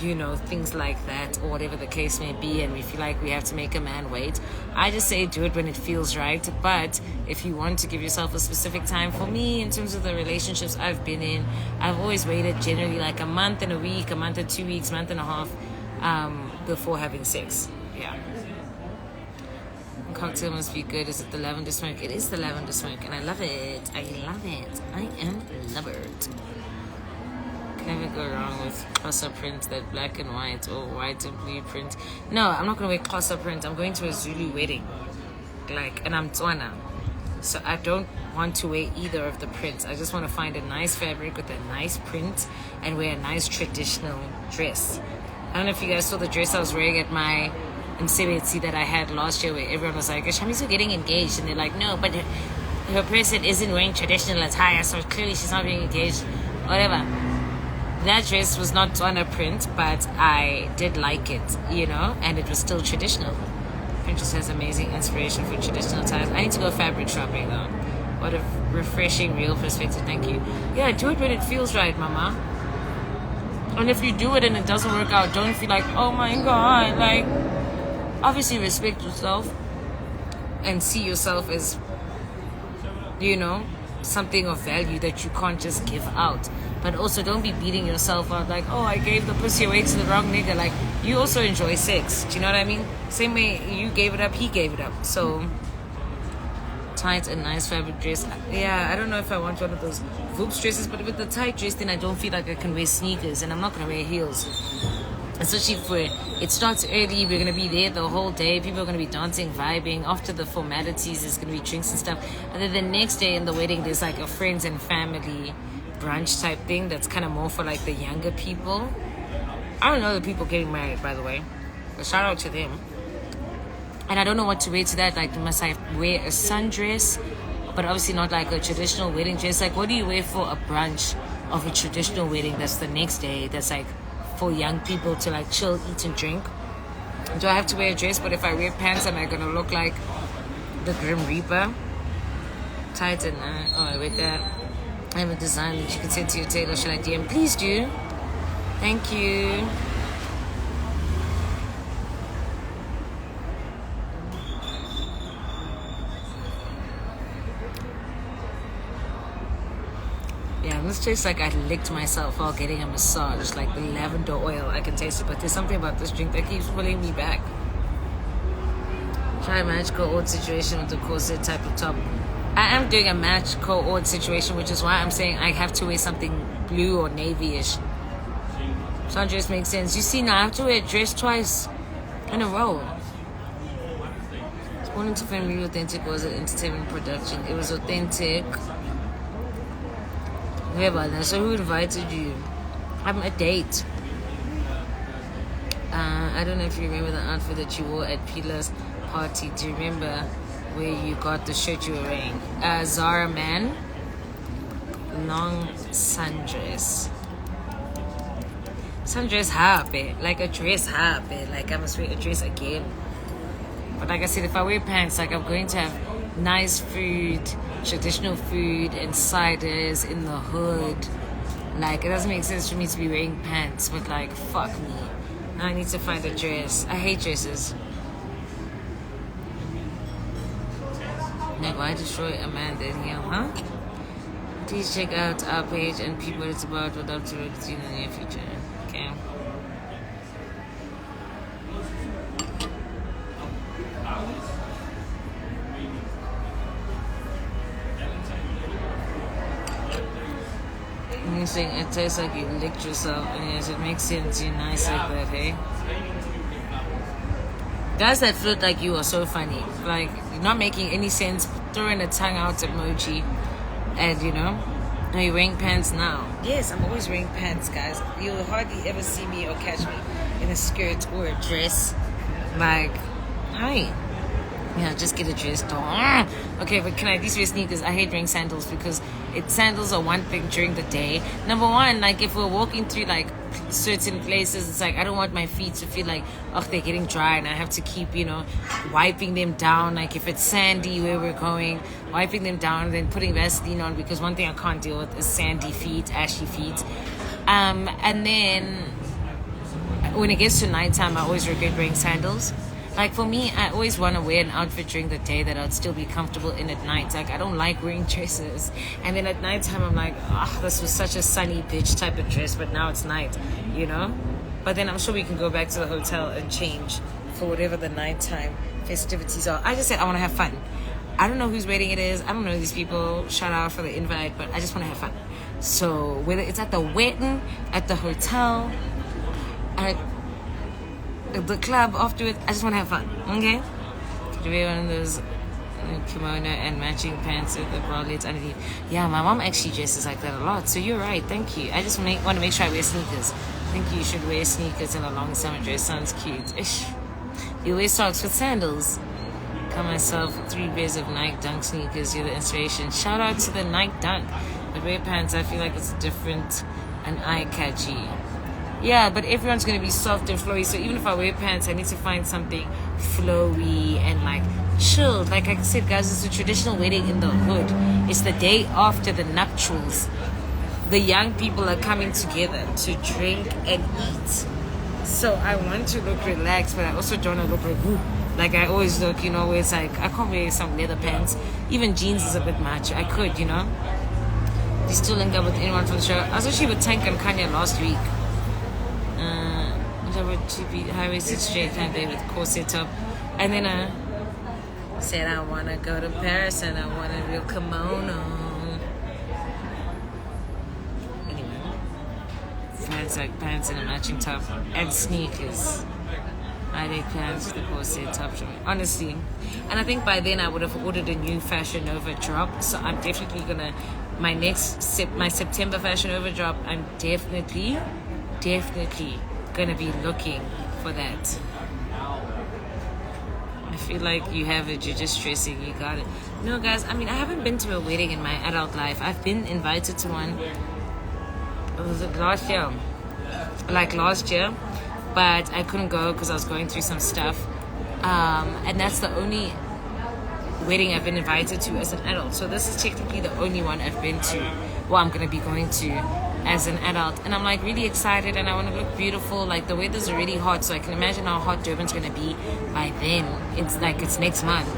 [SPEAKER 1] you know, things like that or whatever the case may be, and we feel like we have to make a man wait. I just say do it when it feels right, but if you want to give yourself a specific time, for me, in terms of the relationships I've been in, I've always waited generally like a month and a week, a month and 2 weeks, month and a half before having sex. Yeah. Cocktail must be good. Is it the lavender smoke? It is the lavender smoke, and I love it. I love it. I am a lover. Can never go wrong with Xhosa print, that black and white or white and blue print. No, I'm not going to wear Xhosa print. I'm going to a Zulu wedding. Like, and I'm Tswana. So I don't want to wear either of the prints. I just want to find a nice fabric with a nice print and wear a nice traditional dress. I don't know if you guys saw the dress I was wearing at my MCBT that I had last year, where everyone was like, Shamiso getting engaged, and they're like, no, but her person isn't wearing traditional attire, so clearly she's not being engaged, whatever. That dress was not on a print, but I did like it, you know, and it was still traditional. Pinterest has amazing inspiration for traditional attires. I need to go fabric shopping though. What a refreshing real perspective. Thank you. Yeah, do it when it feels right, mama. And if you do it and it doesn't work out, don't feel like, oh my god, like, obviously respect yourself and see yourself as, you know, something of value that you can't just give out. But also don't be beating yourself up like, oh, I gave the pussy away to the wrong nigga. Like, you also enjoy sex. Do you know what I mean? Same way you gave it up, he gave it up. So, tight and nice fabric dress. Yeah, I don't know if I want one of those Voops dresses, but with the tight dress, then I don't feel like I can wear sneakers, and I'm not going to wear heels. Especially for it starts early, we're gonna be there the whole day, people are gonna be dancing, vibing. After the formalities, there's gonna be drinks and stuff, and then the next day in the wedding there's like a friends and family brunch type thing that's kind of more for like the younger people. I don't know the people getting married, by the way, but shout out to them. And I don't know what to wear to that. Like, must I wear a sundress, but obviously not like a traditional wedding dress? Like, what do you wear for a brunch of a traditional wedding that's the next day, that's like for young people to like chill, eat and drink? Do I have to wear a dress? But if I wear pants, am I gonna look like the Grim Reaper? Tight and oh, with that, I have a design that you can send to your tailor. Should I DM? Please do. Thank you. This tastes like I licked myself while getting a massage, like the lavender oil. I can taste it, but there's something about this drink that keeps pulling me back. Try a match co-ord situation with the corset type of top. I am doing a match co-ord situation, which is why I'm saying I have to wear something blue or navy-ish. Sundress makes sense. You see, now I have to wear a dress twice in a row. Born into Family Authentic was an entertainment production. It was authentic. So who invited you? I'm a date. I don't know if you remember the outfit that you wore at Pila's party. Do you remember where you got the shirt you were wearing? Zara Man. Long sundress. Sundress happy. Like a dress happy. Like I must wear a dress again. But like I said, if I wear pants, like I'm going to have nice food, traditional food and ciders in the hood. Like, it doesn't make sense for me to be wearing pants, but like, fuck me. Now I need to find a dress. I hate dresses. Like, why destroy a man then? Yeah, huh? Please check out our page and people what it's about. Would love to work with you in the near future. Okay. And you're saying it tastes like you licked yourself, and yes, it makes sense. You're nice like that, hey? Guys that flirt like you are so funny. Like, you're not making any sense. Throwing a tongue out emoji, and you know, are you wearing pants now? Yes, I'm always wearing pants, guys. You'll hardly ever see me or catch me in a skirt or a dress. Like, hi. Yeah, just get a dress. Okay, but can I at least wear sneakers? I hate wearing sandals because sandals are one thing during the day. Number one, like if we're walking through like certain places, it's like I don't want my feet to feel like, oh, they're getting dry and I have to keep, you know, wiping them down. Like if it's sandy where we're going, wiping them down and then putting Vaseline on, because one thing I can't deal with is sandy feet, ashy feet. And then when it gets to nighttime, I always regret wearing sandals. Like for me, I always want to wear an outfit during the day that I'd still be comfortable in at night. Like I don't like wearing dresses, and then at nighttime I'm like, oh, this was such a sunny bitch type of dress, but now it's night, you know. But then I'm sure we can go back to the hotel and change for whatever the nighttime festivities are. I just said I want to have fun. I don't know whose wedding it is. I don't know these people. Shout out for the invite, but I just want to have fun. So whether it's at the wedding, at the hotel, at the club afterwards, I just want to have fun. Okay? Could you wear one of those kimono and matching pants with the bralettes underneath? Yeah, my mom actually dresses like that a lot. So you're right. Thank you. I just want to make sure I wear sneakers. I think you should wear sneakers in a long summer dress. Sounds cute. Ish. You wear socks with sandals. Got myself 3 pairs of Nike Dunk sneakers. You're the inspiration. Shout out to the Nike Dunk. But wear pants, I feel like it's different and eye-catchy. Yeah, but everyone's going to be soft and flowy. So even if I wear pants, I need to find something flowy and like chilled. Like I said, guys, it's a traditional wedding in the hood. It's the day after the nuptials. The young people are coming together to drink and eat. So I want to look relaxed, but I also don't want to look like, ooh. Like I always look, you know, where it's like, I can't wear some leather pants. Even jeans is a bit much. I could, you know. Do you still link up with anyone from the show? I was actually with Tank and Kanye last week. High-waisted straight kind of with corset top, and then I said I want to go to Paris and I want a real kimono. Anyway, pants like pants and a matching top and sneakers. I like pants with the corset top, honestly. And I think by then I would have ordered a new Fashion Nova drop, so I'm definitely gonna my September Fashion Nova drop. I'm definitely gonna be looking for that. I feel like you have it, you're just stressing, you got it. No, guys, I mean, I haven't been to a wedding in my adult life. I've been invited to one. It was last year, but I couldn't go because I was going through some stuff. And that's the only wedding I've been invited to as an adult. So this is technically the only one I've been to, I'm gonna be going to as an adult, and I'm like really excited and I want to look beautiful. Like the weather's already hot, so I can imagine how hot Durban's gonna be by then. It's like it's next month,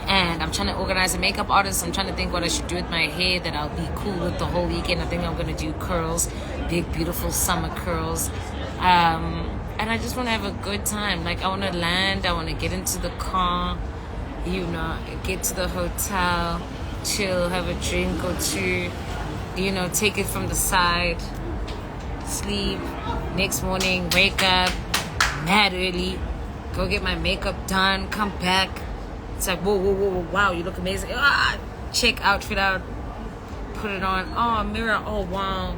[SPEAKER 1] and I'm trying to organize a makeup artist. I'm trying to think what I should do with my hair that I'll be cool with the whole weekend. I think I'm gonna do curls, big beautiful summer curls, and I just want to have a good time. Like I want to land, I want to get into the car, you know, get to the hotel, chill, have a drink or two, you know, take it from the side, sleep, next morning, wake up, mad early, go get my makeup done, come back. It's like, whoa, wow, you look amazing. Check outfit out, put it on. Oh, mirror, oh, wow.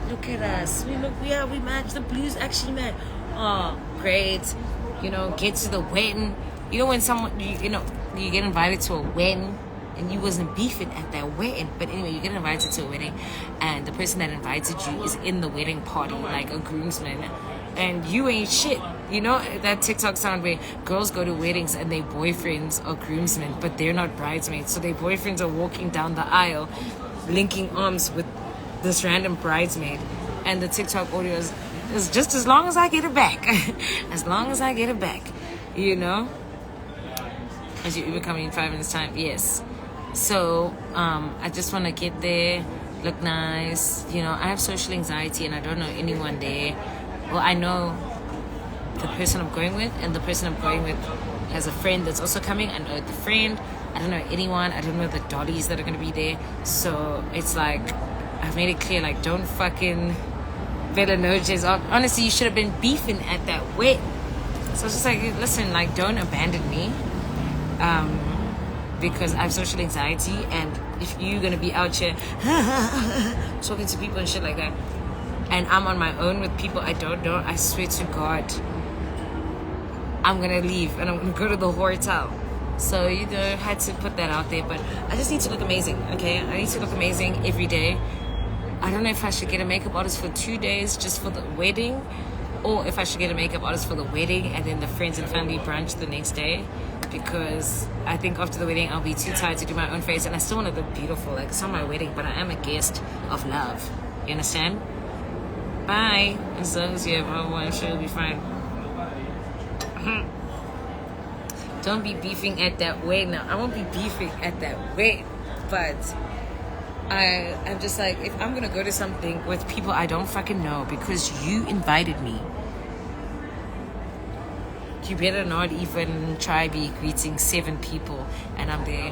[SPEAKER 1] Look at us. We match. The blues actually match. Oh, great. You know, get to the wedding. You know when someone, you get invited to a wedding, and you wasn't beefing at that wedding, but anyway, you get invited to a wedding and the person that invited you is in the wedding party, like a groomsman, and you ain't shit. You know that TikTok sound where girls go to weddings and their boyfriends are groomsmen, but they're not bridesmaids, so their boyfriends are walking down the aisle linking arms with this random bridesmaid, and the TikTok audio is just as long as I get it back. As long as I get it back, you know. As you Uber coming in 5 minutes time, yes. So I just want to get there, look nice. You know, I have social anxiety and I don't know anyone there. Well, I know the person I'm going with, and the person I'm going with has a friend that's also coming. I know the friend. I don't know anyone. I don't know the dollies that are going to be there. So it's like, I've made it clear, like, don't fucking better noches. Honestly, you should have been beefing at that weight. So it's just like, listen, like, don't abandon me. Because I have social anxiety, and if you're gonna be out here talking to people and shit like that, and I'm on my own with people I don't know, I swear to God, I'm gonna leave and I'm gonna go to the hotel. So, you know, had to put that out there. But I just need to look amazing, okay? I need to look amazing every day. I don't know if I should get a makeup artist for 2 days just for the wedding, or if I should get a makeup artist for the wedding and then the friends and family brunch the next day, because I think after the wedding I'll be too tired to do my own face, and I still want to look beautiful. Like, it's not my wedding, but I am a guest of love. You understand? Bye. As long as you have all one, sure, it'll be fine. Don't be beefing at that weight now. I won't be beefing at that weight, but I'm just like, if I'm gonna go to something with people I don't fucking know because you invited me, you better not even try be greeting 7 people and I'm there.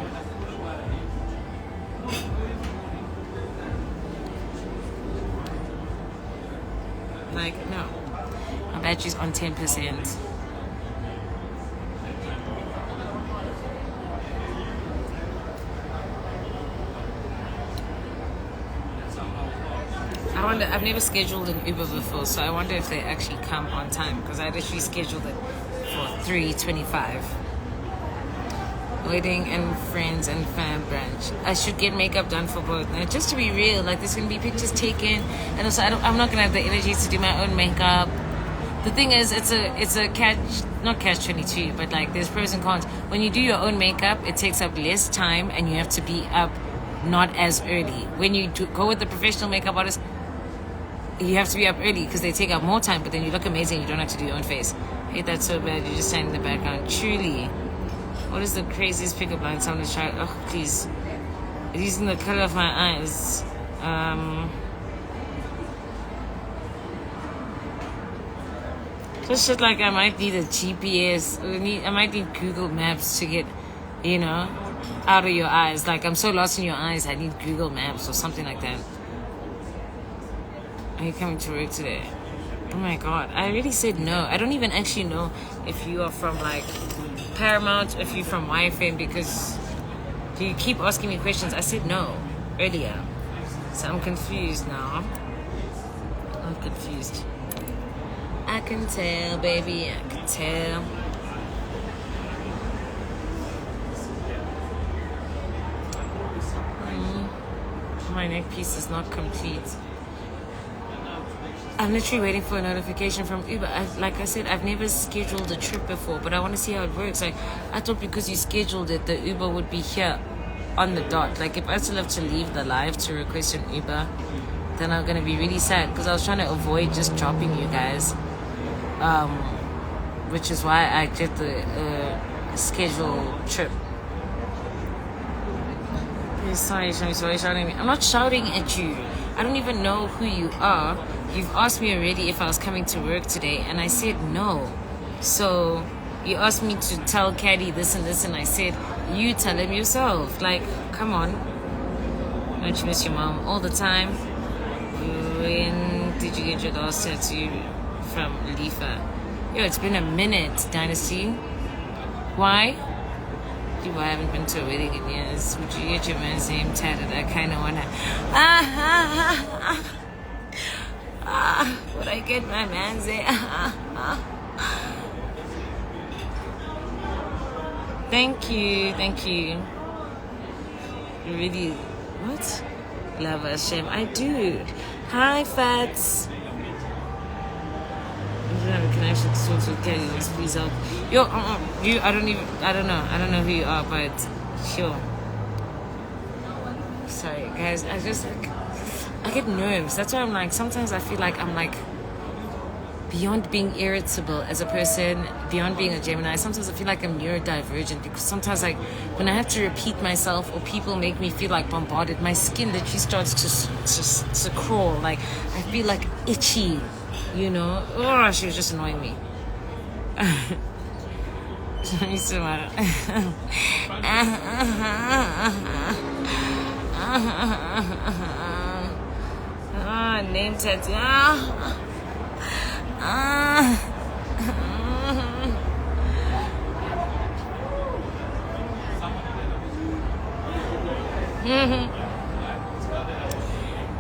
[SPEAKER 1] Like, no. My battery's on 10%. I've never scheduled an Uber before, so I wonder if they actually come on time, because I literally scheduled it for 3:25. Wedding and friends and fam brunch. I should get makeup done for both. Now, just to be real, like, there's gonna be pictures taken, and also I'm not gonna have the energy to do my own makeup. The thing is, it's a not catch 22, but like, there's pros and cons. When you do your own makeup, it takes up less time, and you have to be up not as early. When you go with the professional makeup artist, you have to be up early because they take up more time, but then you look amazing. You don't have to do your own face. I hate that so bad. You just stand in the background. Truly. What is the craziest pickup line someone tried? Oh, please. Using the color of my eyes. Just shit like, I might need a GPS. I might need Google Maps to get, you know, out of your eyes. Like, I'm so lost in your eyes, I need Google Maps or something like that. Are you coming to work today? Oh my God, I already said no. I don't even actually know if you are from like Paramount, if you're from YFM, because you keep asking me questions. I said no earlier. So I'm confused now. I'm confused. I can tell, baby, I can tell. My neck piece is not complete. I'm literally waiting for a notification from Uber. Like I said, I've never scheduled a trip before, but I want to see how it works. Like, I thought because you scheduled it, the Uber would be here on the dot. Like, if I still have to leave the live to request an Uber, then I'm going to be really sad, because I was trying to avoid just dropping you guys. Which is why I did the scheduled trip. Sorry, shouting at me. I'm not shouting at you. I don't even know who you are. You've asked me already if I was coming to work today, and I said no. So you asked me to tell Caddy this and this, and I said, you tell him yourself. Like, come on. Don't you miss your mom all the time? When did you get your last tattoo from Lifa? Yo, it's been a minute, Dynasty. Why? I haven't been to a wedding in years. Would you get your man's name tatted? I kind of want to... would I get my man's name? Thank you. Thank you. Really... What? Love Hashem. I do. Hi, Fats. I don't have a connection to talk to Kelly. Let's please out. Yo, you. I don't know who you are, but sure. Sorry, guys. I get nerves. That's why I'm like. Sometimes I feel like I'm like beyond being irritable as a person, beyond being a Gemini, sometimes I feel like I'm neurodivergent because sometimes, like, when I have to repeat myself or people make me feel like bombarded, my skin literally starts to crawl. Like, I feel like itchy, you know? Oh, she was just annoying me. Shamiso name tattoo.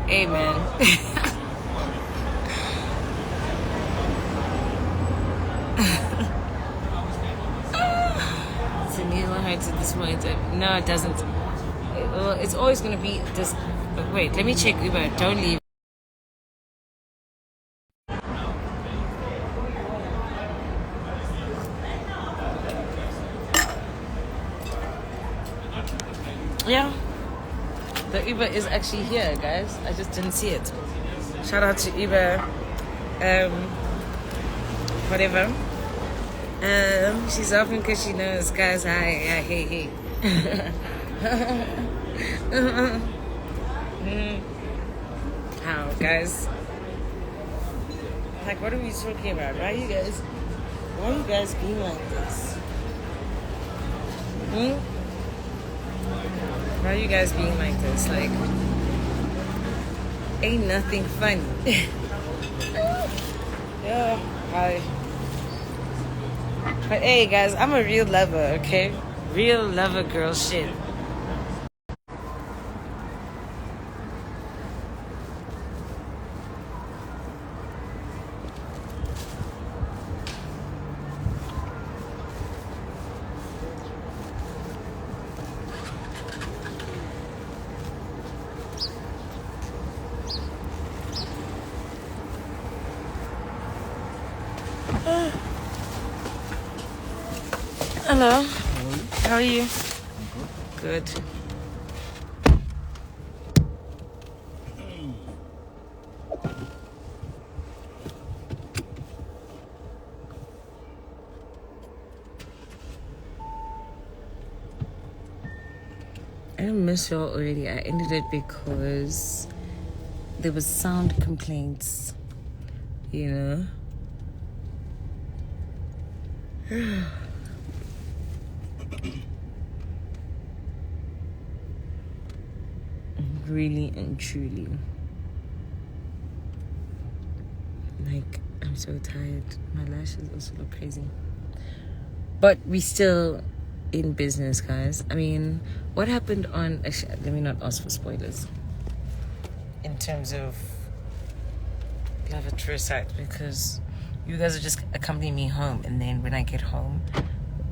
[SPEAKER 1] Amen. It's a needle hurts at this point. No, it doesn't. It's always going to be this. Wait, let me check Uber. Don't leave. Yeah, the Uber is actually here, guys. I just didn't see it. Shout out to Uber. Whatever. She's open because she knows, guys. Hi, hey. How, guys? Like, what are we talking about? Why are you guys being like this? Why are you guys being like this? Like, ain't nothing funny. Yeah, hi. But hey, guys, I'm a real lover, okay? Real lover girl shit. Hello. How are you? Good. I don't miss y'all already. I ended it because there was sound complaints, you know. Really and truly, like, I'm so tired. My lashes also look crazy, but we still in business, guys. I mean, what happened on, actually, let me not ask for spoilers in terms of Love at First Sight, because you guys are just accompanying me home, and then when I get home,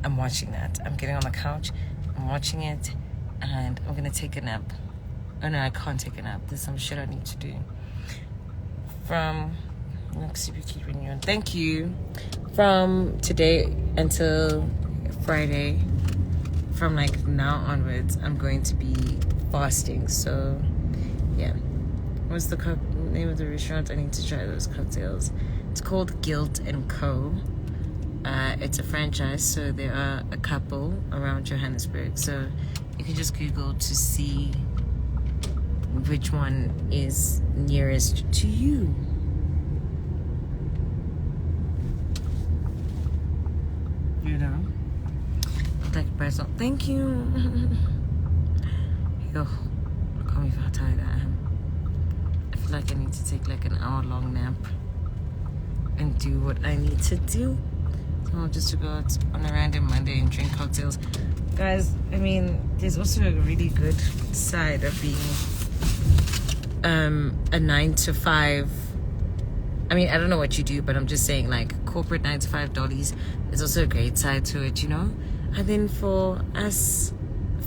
[SPEAKER 1] I'm watching that. I'm getting on the couch, I'm watching it, and I'm gonna take a nap. Oh no, I can't take a nap. There's some shit I need to do. From, thank you. From today until Friday, from like now onwards, I'm going to be fasting. So, yeah. What's the name of the restaurant? I need to try those cocktails. It's called Guilt and Co. It's a franchise, so there are a couple around Johannesburg. So you can just Google to see which one is nearest to you. You know? Like present. Thank you. Yo, I can't believe how tired I am. I feel like I need to take like an hour-long nap and do what I need to do. So just to go out on a random Monday and drink cocktails. Guys, I mean, there's also a really good side of being a 9 to 5. I mean, I don't know what you do, but I'm just saying, like, corporate 9 to 5 dollies, there's also a great side to it, you know. And then for us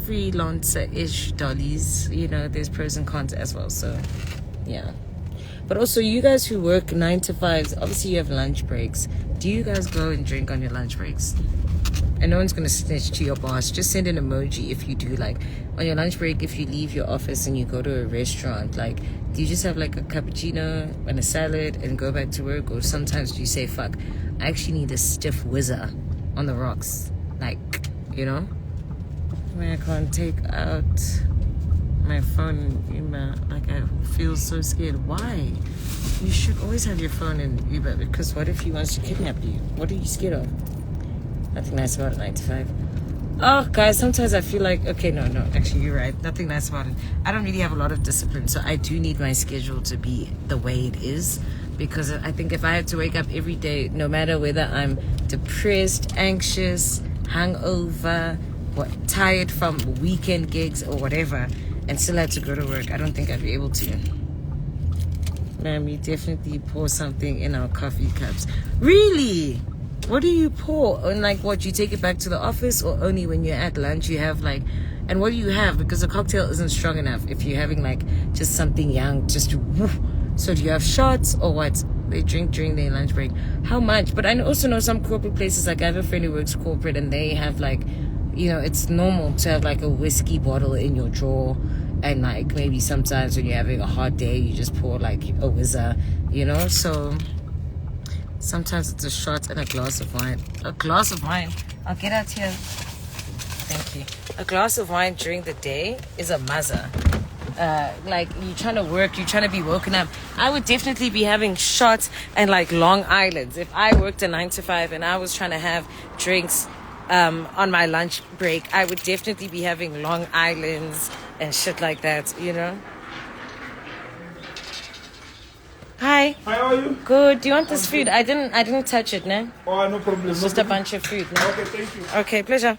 [SPEAKER 1] freelancer-ish dollies, you know, there's pros and cons as well. So yeah. But also, you guys who work 9 to 5s, obviously you have lunch breaks. Do you guys go and drink on your lunch breaks? And no one's gonna snitch to your boss. Just send an emoji if you do. Like on your lunch break, if you leave your office and you go to a restaurant, like do you just have like a cappuccino and a salad and go back to work? Or sometimes do you say, fuck, I actually need a stiff whizzer on the rocks? Like, you know? I mean, I can't take out my phone in Uber. Like, I feel so scared. Why? You should always have your phone in Uber, because what if he wants to kidnap you? What are you scared of? Nothing nice about a 9 to 5. Oh, guys, sometimes I feel like, okay, no, actually, you're right. Nothing nice about it. I don't really have a lot of discipline, so I do need my schedule to be the way it is, because I think if I had to wake up every day, no matter whether I'm depressed, anxious, hungover, tired from weekend gigs or whatever, and still had to go to work, I don't think I'd be able to. Man, we definitely pour something in our coffee cups. Really? What do you pour? And like, what, you take it back to the office, or only when you're at lunch you have like, and what do you have? Because a cocktail isn't strong enough if you're having like just something young, just to woof. So do you have shots or what? They drink during their lunch break. How much? But I also know some corporate places, like I have a friend who works corporate, and they have like, you know, it's normal to have like a whiskey bottle in your drawer, and like maybe sometimes when you're having a hard day you just pour like a whizzer, you know. So sometimes it's a shot and a glass of wine. A glass of wine. I'll get out here. Thank you. A glass of wine during the day is a mazza. Like you're trying to work, you're trying to be woken up. I would definitely be having shots and like Long Islands. If I worked a 9 to 5 and I was trying to have drinks on my lunch break, I would definitely be having Long Islands and shit like that, you know. Hi.
[SPEAKER 5] How are you?
[SPEAKER 1] Good. Do you want this food? I didn't touch it, no?
[SPEAKER 5] Oh, no problem.
[SPEAKER 1] It's just a bunch of food, no?
[SPEAKER 5] Okay, thank you.
[SPEAKER 1] Okay, pleasure.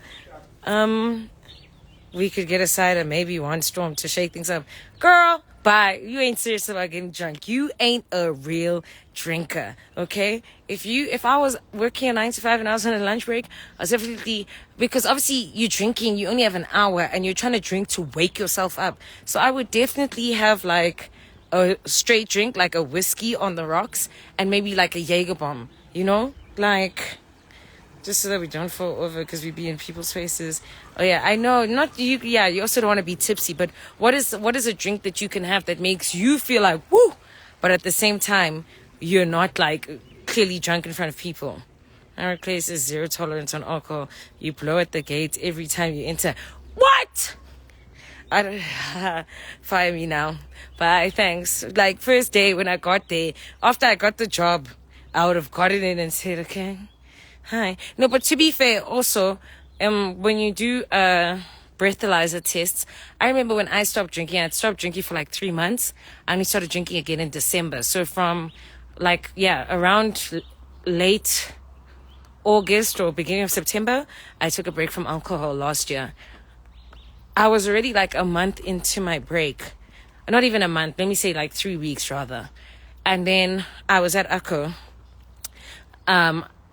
[SPEAKER 1] We could get a side of maybe one storm to shake things up. Girl, bye. You ain't serious about getting drunk. You ain't a real drinker, okay? If I was working a 9 to 5 and I was on a lunch break, I was definitely, because obviously you're drinking, you only have an hour and you're trying to drink to wake yourself up. So I would definitely have like a straight drink, like a whiskey on the rocks, and maybe like a Jaeger bomb, you know? Like, just so that we don't fall over because we be in people's faces. Oh yeah, I know, not you. Yeah, you also don't want to be tipsy, but what is a drink that you can have that makes you feel like woo, but at the same time you're not like clearly drunk in front of people? Our place is zero tolerance on alcohol. You blow at the gate every time you enter. What? I don't fire me now. Bye, thanks. Like first day when I got there, after I got the job, I would have gotten in and said, okay, hi. No, but to be fair, also, when you do breathalyzer tests, I remember when I stopped drinking, I'd stopped drinking for like 3 months. I only started drinking again in December. So from like, yeah, around late August or beginning of September, I took a break from alcohol last year. I was already like a month into my break. Not even a month, let me say like 3 weeks rather. And then I was at Akko.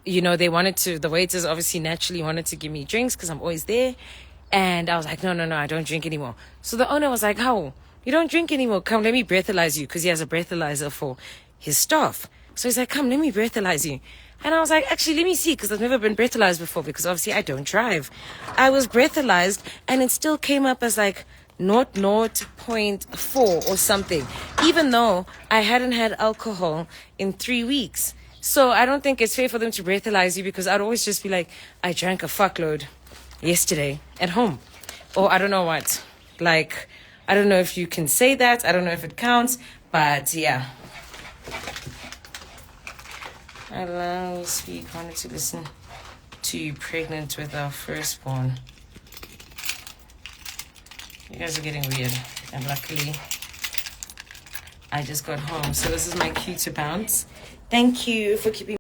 [SPEAKER 1] You know, the waiters obviously naturally wanted to give me drinks because I'm always there. And I was like, no, I don't drink anymore. So the owner was like, how? You don't drink anymore? Come, let me breathalyze you, because he has a breathalyzer for his staff. So he's like, come, let me breathalyze you. And I was like, actually, let me see, because I've never been breathalyzed before, because obviously I don't drive. I was breathalyzed, and it still came up as like 0.4 or something, even though I hadn't had alcohol in 3 weeks. So I don't think it's fair for them to breathalyze you, because I'd always just be like, I drank a fuckload yesterday at home. Or I don't know what. Like, I don't know if you can say that. I don't know if it counts. But yeah. Hello, speak. Wanted to listen to you pregnant with our firstborn. You guys are getting weird. And luckily, I just got home. So this is my cue to bounce. Thank you for keeping